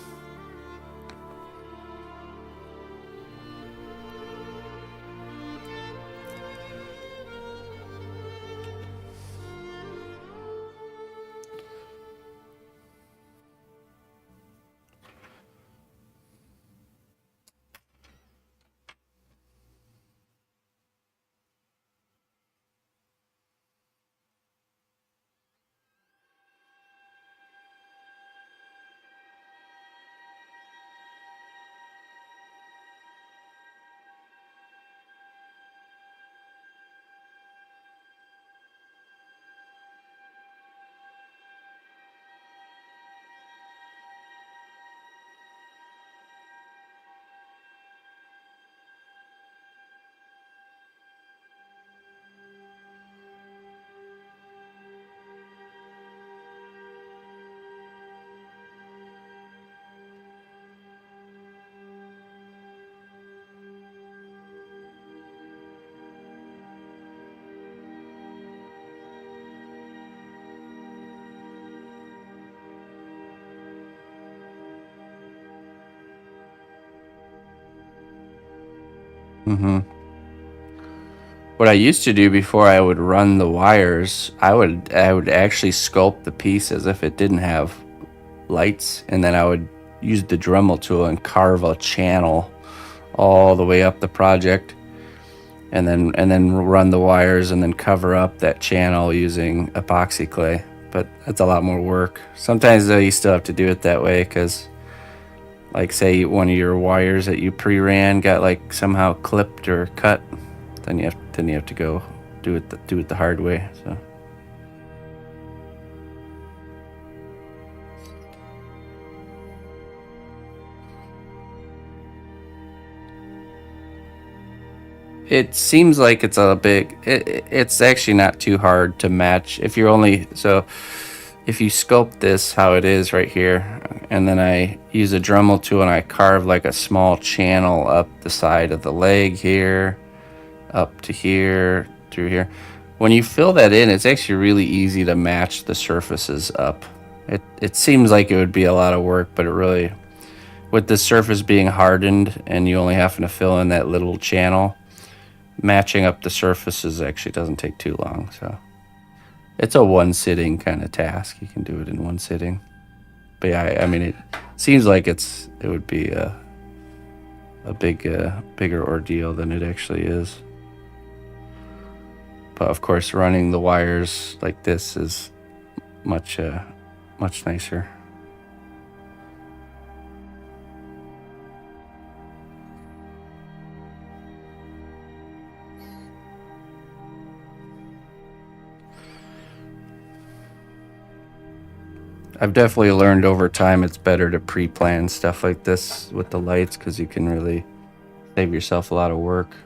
What I used to do before I would run the wires, I would actually sculpt the piece as if it didn't have lights, and then I would use the Dremel tool and carve a channel all the way up the project, and then run the wires and then cover up that channel using epoxy clay. But that's a lot more work. Sometimes though you still have to do it that way because, like, say one of your wires that you pre-ran got like somehow clipped or cut, then you have to go do it the hard way. So it seems like it's it's actually not too hard to match if you sculpt this how it is right here, and then I use a Dremel tool and I carve like a small channel up the side of the leg here, up to here, through here. When you fill that in, it's actually really easy to match the surfaces up. It seems like it would be a lot of work, but it really, with the surface being hardened and you only having to fill in that little channel, matching up the surfaces actually doesn't take too long. So It's a one sitting kind of task. You can do it in one sitting. But yeah, I mean, it seems like it would be a bigger ordeal than it actually is. But of course, running the wires like this is much nicer. I've definitely learned over time it's better to pre-plan stuff like this with the lights because you can really save yourself a lot of work.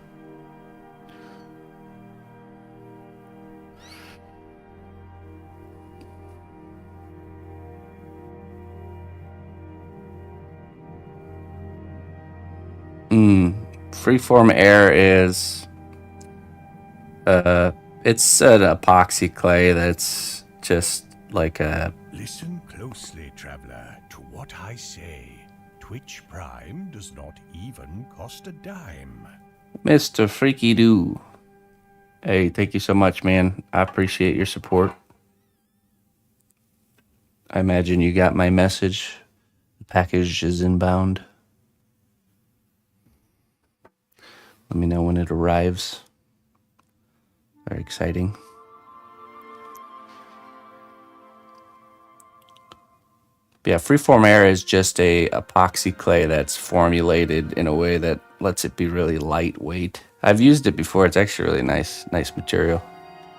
Freeform air is it's an epoxy clay that's just like a Listen closely, traveler, to what I say. Twitch Prime does not even cost a dime. Mr. Freaky Doo. Hey, thank you so much, man. I appreciate your support. I imagine you got my message. The package is inbound. Let me know when it arrives. Very exciting. But yeah, freeform air is just a epoxy clay that's formulated in a way that lets it be really lightweight. I've used it before. It's actually really nice material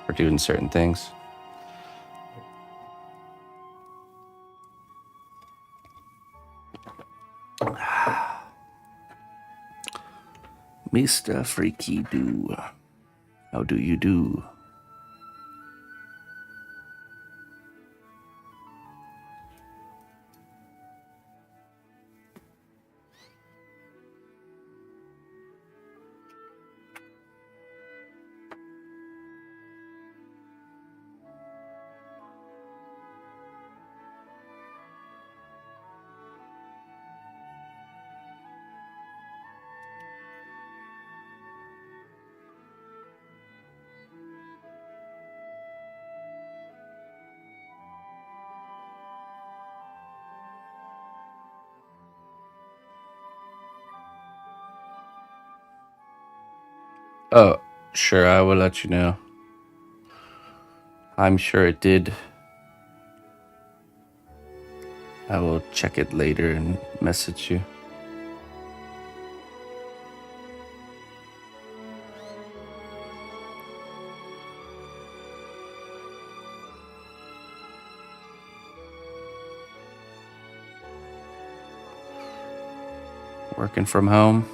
for doing certain things. Mr. Freaky Doo, how do you do? Oh, sure, I will let you know. I'm sure it did. I will check it later and message you. Working from home.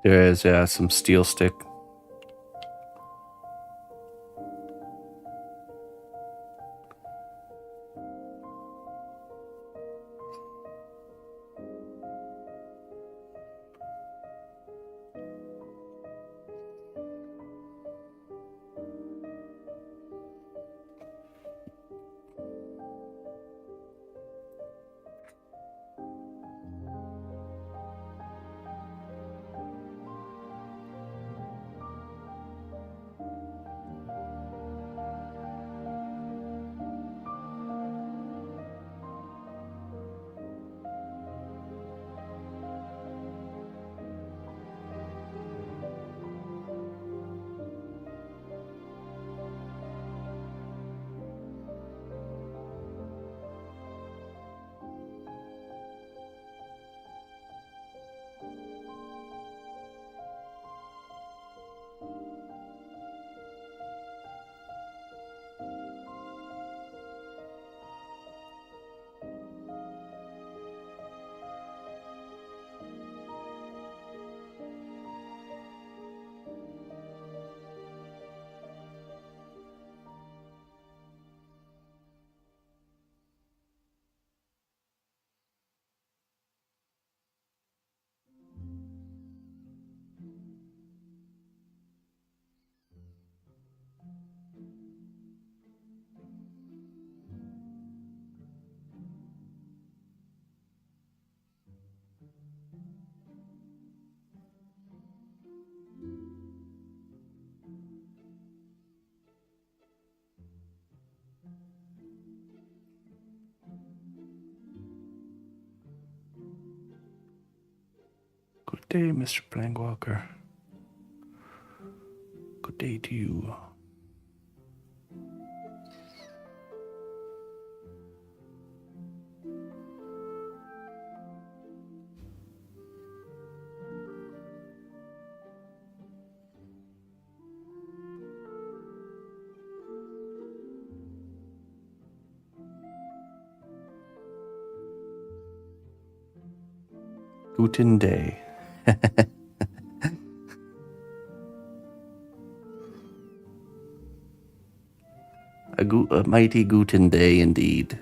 There is some steel stick. Good day, Mr. Plankwalker. Good day to you. Guten Day. A mighty Guten Day indeed.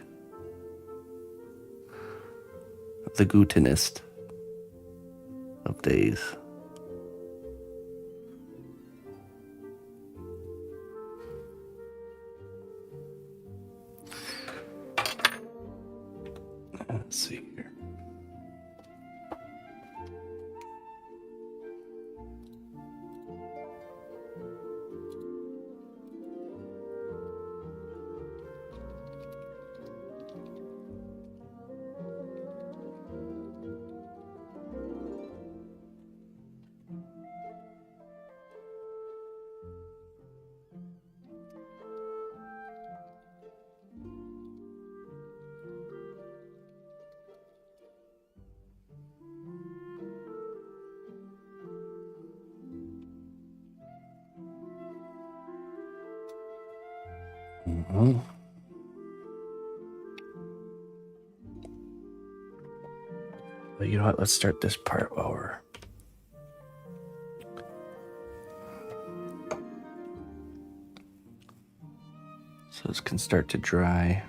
The Gutenist of days. Let's see here. Mm-hmm. But you know what? Let's start this part while we're... So this can start to dry.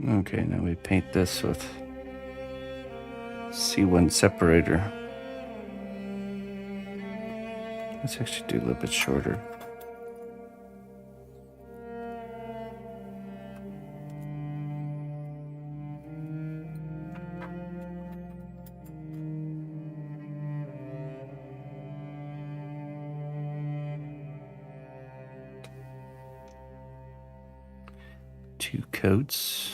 Okay, now we paint this with C1 separator. Let's actually do a little bit shorter. Two coats.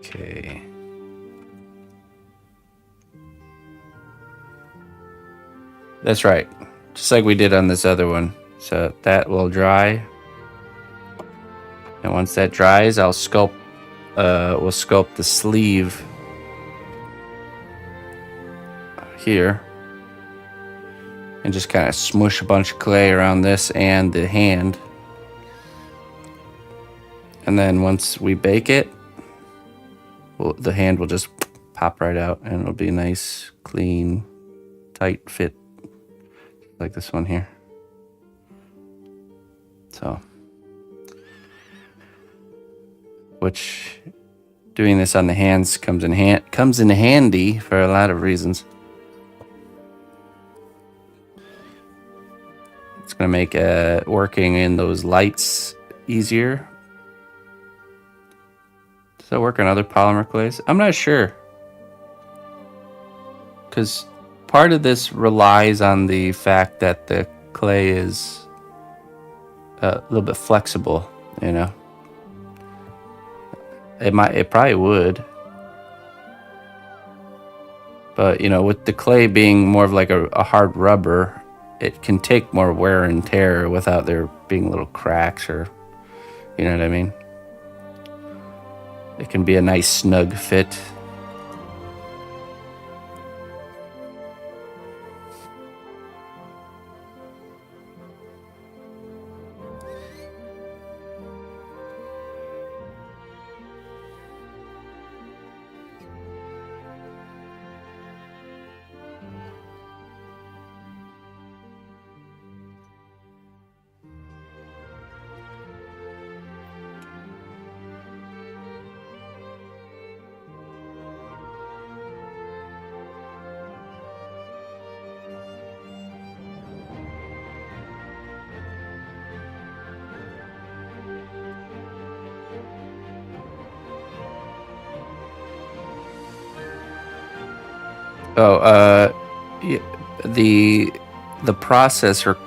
Okay. That's right. Just like we did on this other one. So that will dry. And once that dries, we'll sculpt the sleeve here. And just kind of smush a bunch of clay around this and the hand. And then once we bake it, the hand will just pop right out and it'll be a nice, clean, tight fit like this one here. So, which doing this on the hands comes in handy for a lot of reasons. It's going to make working in those lights easier. Does that work on other polymer clays? I'm not sure. Because part of this relies on the fact that the clay is a little bit flexible, you know. It probably would. But, you know, with the clay being more of like a hard rubber, it can take more wear and tear without there being little cracks or, you know what I mean? It can be a nice snug fit. Yeah, the processor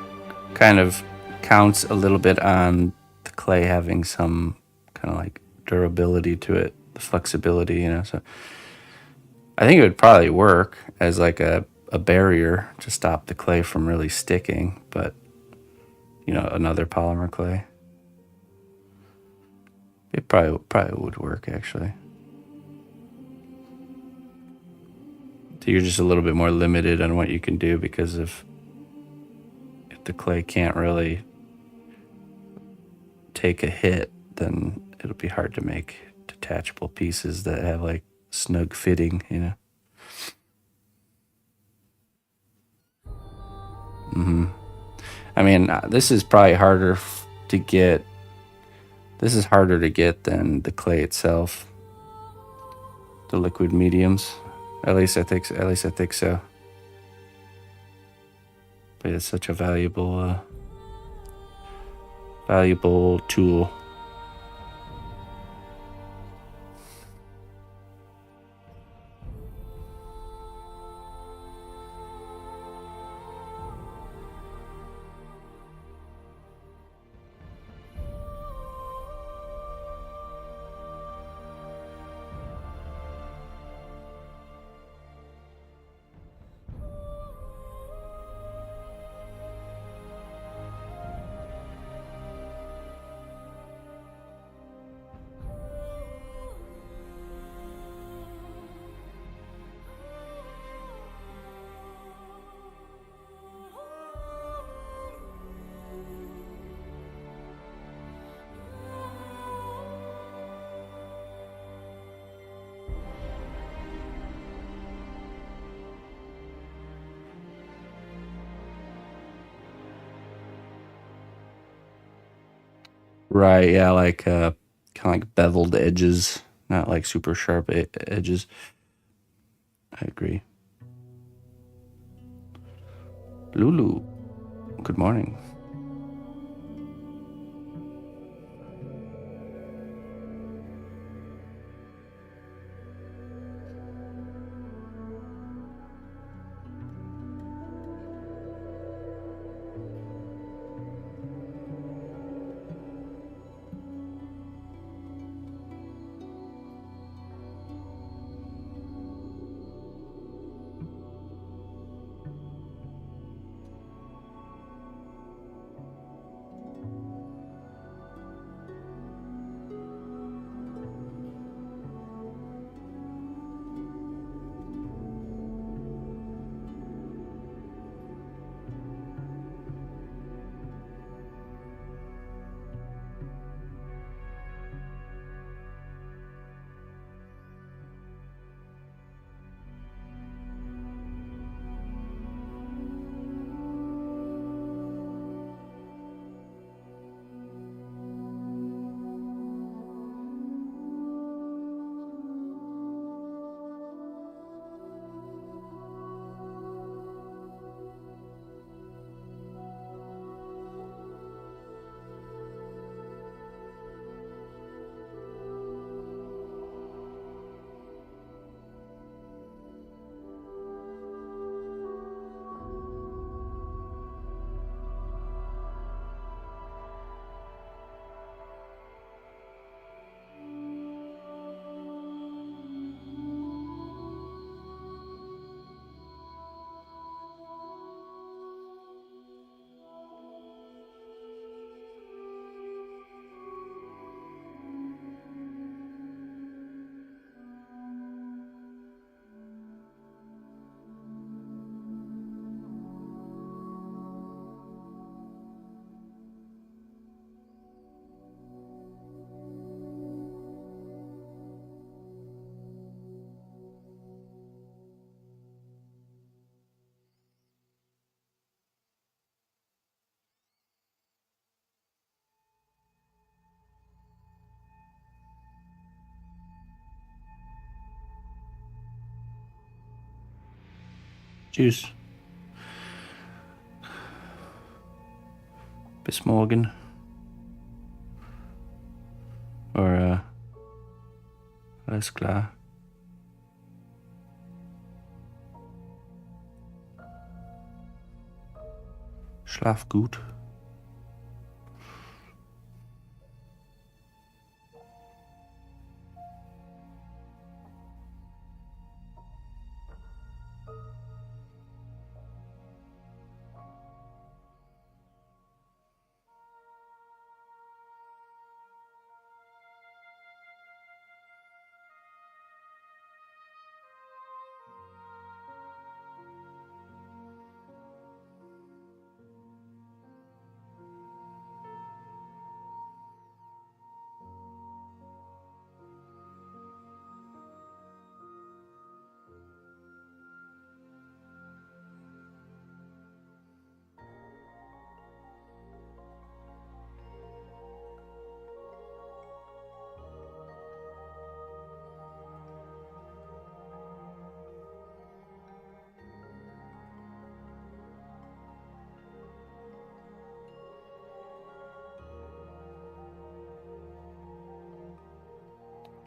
kind of counts a little bit on the clay having some kind of like durability to it, the flexibility, you know. So I think it would probably work as like a barrier to stop the clay from really sticking, but you know, another polymer clay, it probably would work actually. So you're just a little bit more limited on what you can do because of the clay can't really take a hit, then it'll be hard to make detachable pieces that have like snug fitting, you know. I mean, this is probably harder to get. This is harder to get than the clay itself. The liquid mediums, at least I think. At least I think so. But it's such a valuable tool. Right, yeah, like kind of like beveled edges, not like super sharp edges. I agree. Lulu, good morning. Juice. Bis morgen. Or, alles klar. Schlaf gut.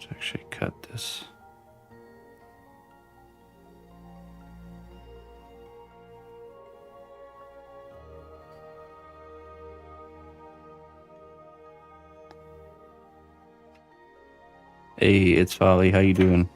Let's actually cut this. Hey, it's Folly. How you doing?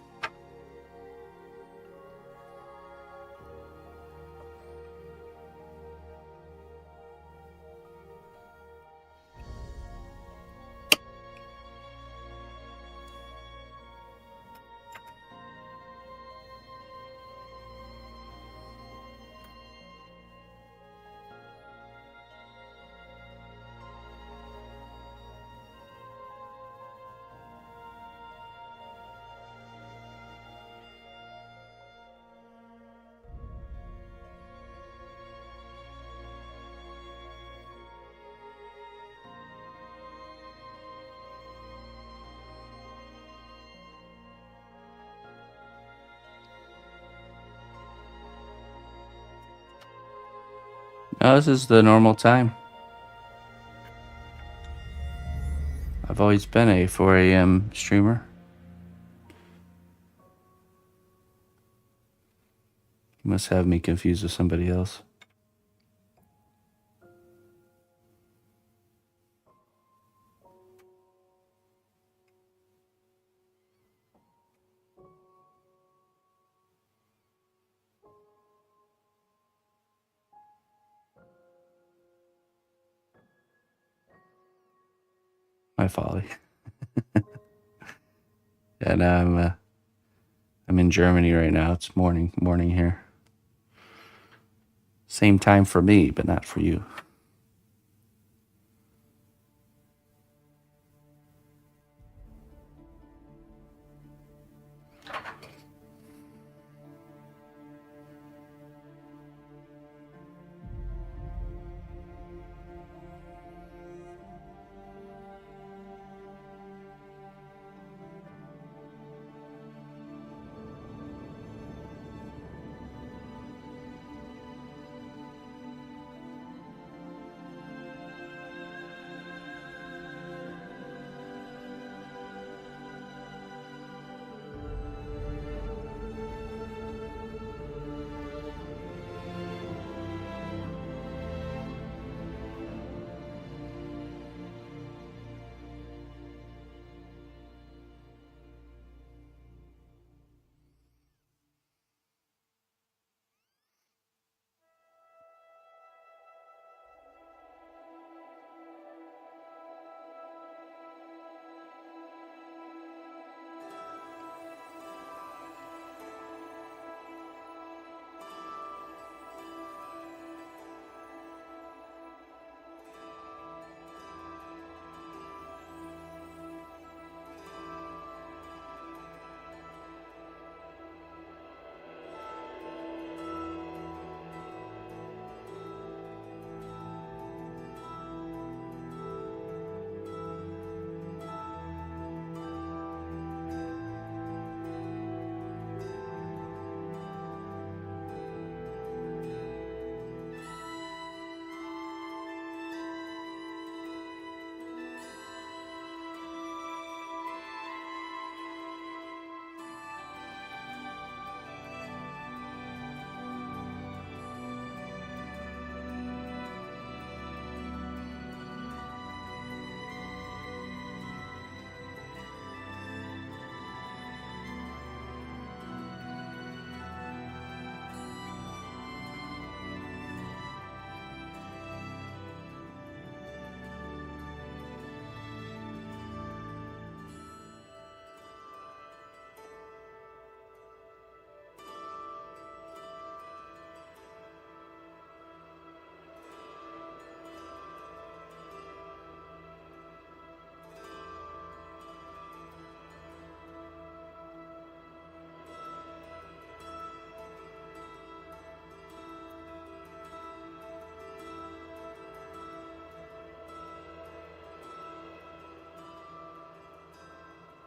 No, this is the normal time. I've always been a 4 a.m. streamer. You must have me confused with somebody else. My folly. And I'm in Germany right now. It's morning here. Same time for me, but not for you.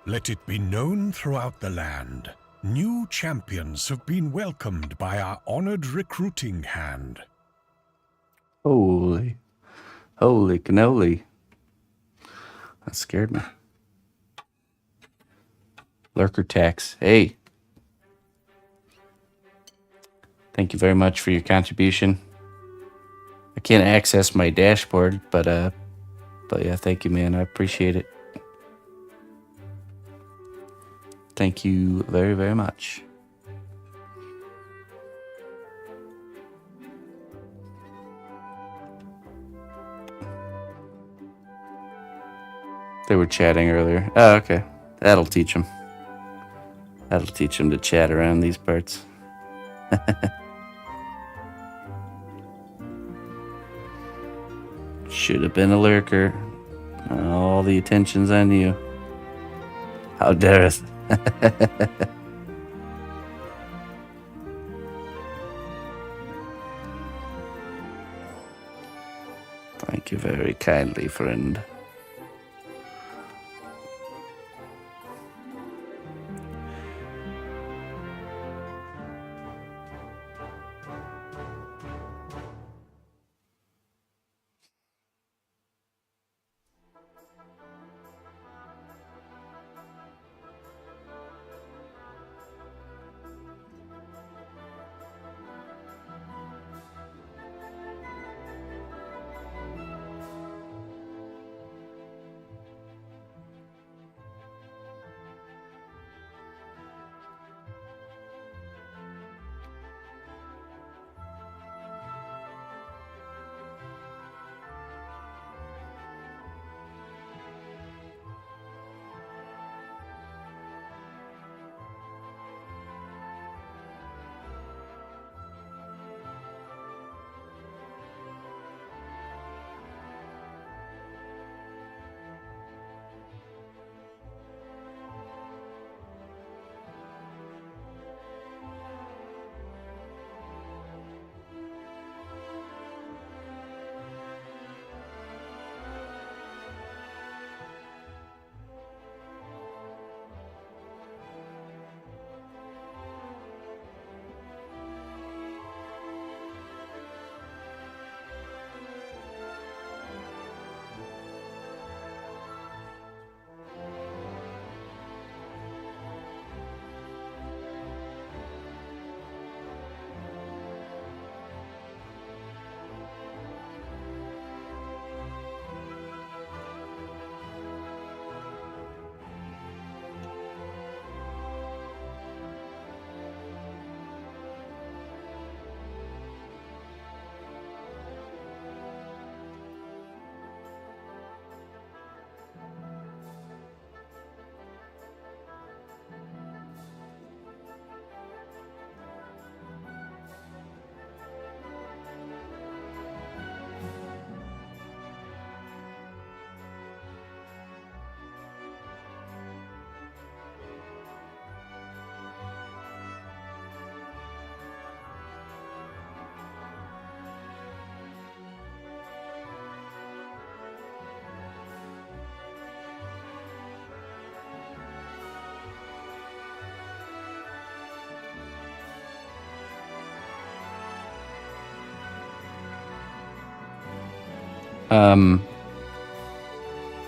Let it be known throughout the land, new champions have been welcomed by our honored recruiting hand. Holy cannoli. That scared me. Lurker tax. Hey. Thank you very much for your contribution. I can't access my dashboard, but yeah, thank you, man. I appreciate it. Thank you very, very much. They were chatting earlier. Oh, okay. That'll teach them. That'll teach them to chat around these parts. Should have been a lurker. All the attention's on you. How dareth. Thank you very kindly, friend.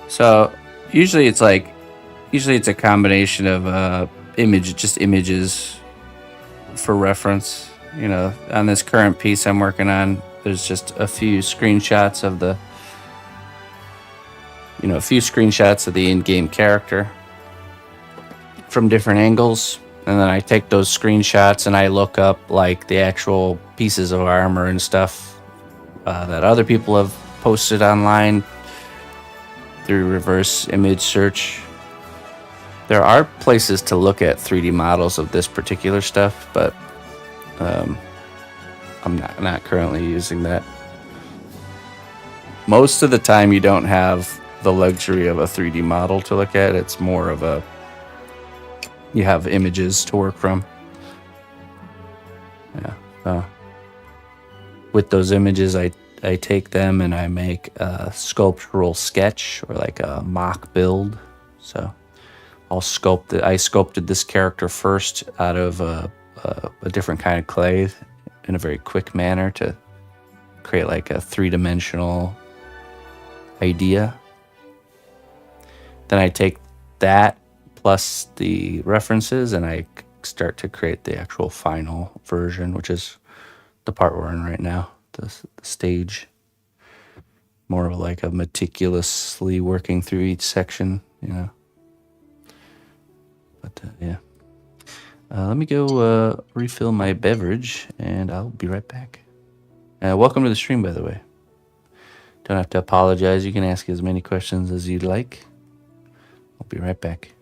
So usually it's a combination of images for reference. You know, on this current piece I'm working on, there's just a few screenshots of the in-game character from different angles, and then I take those screenshots and I look up like the actual pieces of armor and stuff that other people have posted online through reverse image search. There are places to look at 3D models of this particular stuff, but I'm not currently using that. Most of the time you don't have the luxury of a 3D model to look at. It's more of you have images to work from. Yeah. With those images, I take them and I make a sculptural sketch or like a mock build. So I sculpted this character first out of a different kind of clay in a very quick manner to create like a three-dimensional idea. Then I take that plus the references, and I start to create the actual final version, which is the part we're in right now, the stage. More of like a meticulously working through each section, you know. But yeah. Let me go refill my beverage, and I'll be right back. Welcome to the stream, by the way. Don't have to apologize. You can ask as many questions as you'd like. I'll be right back.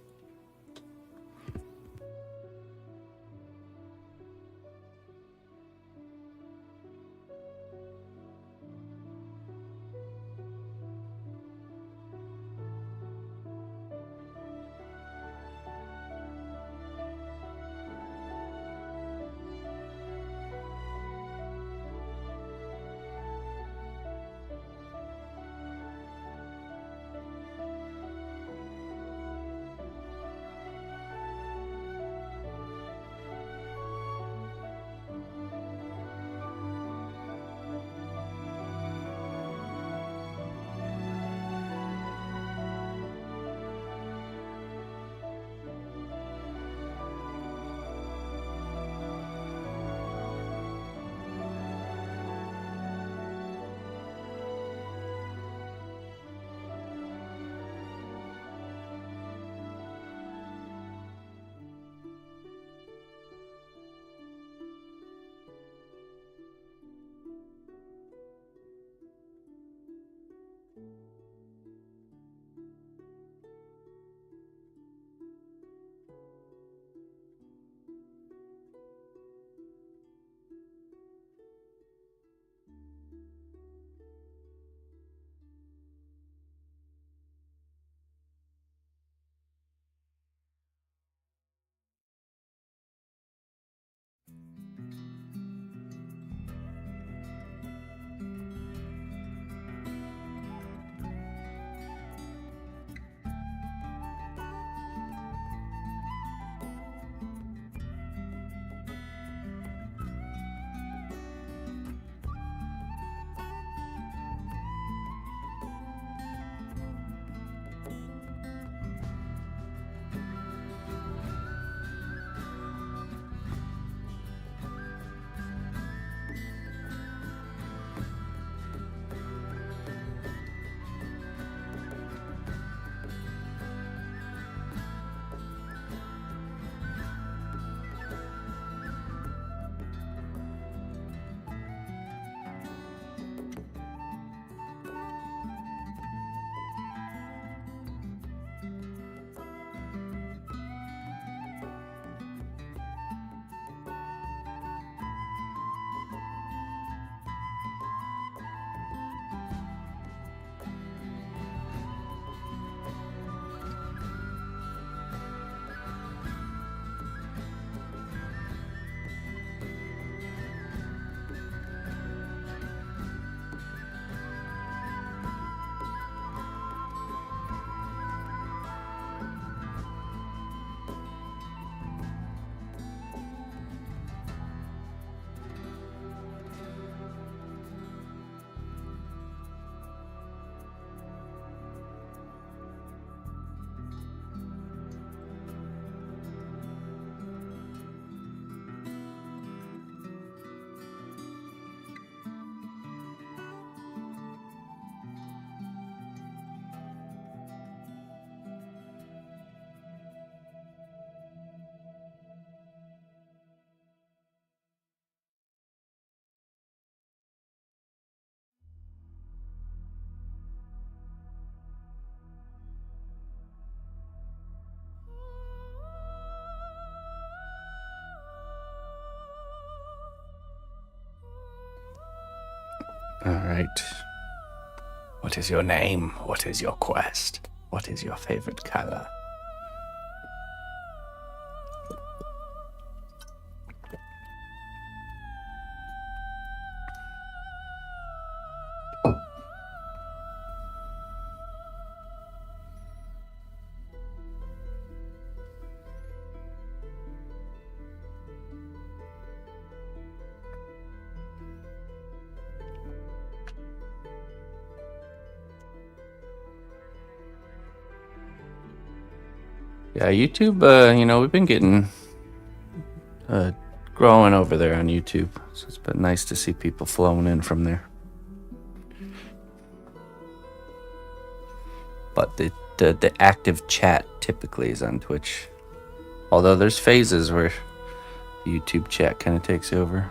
All right. What is your name? What is your quest? What is your favorite color? Yeah, YouTube, we've been getting growing over there on YouTube. So it's been nice to see people flowing in from there. But the active chat typically is on Twitch. Although there's phases where YouTube chat kind of takes over.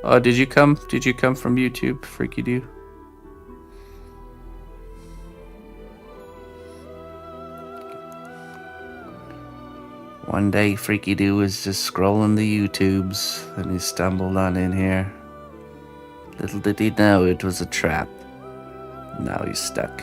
Oh, did you come from YouTube, Freaky Doo? One day Freaky Doo was just scrolling the YouTubes and he stumbled on in here. Little did he know it was a trap. Now he's stuck.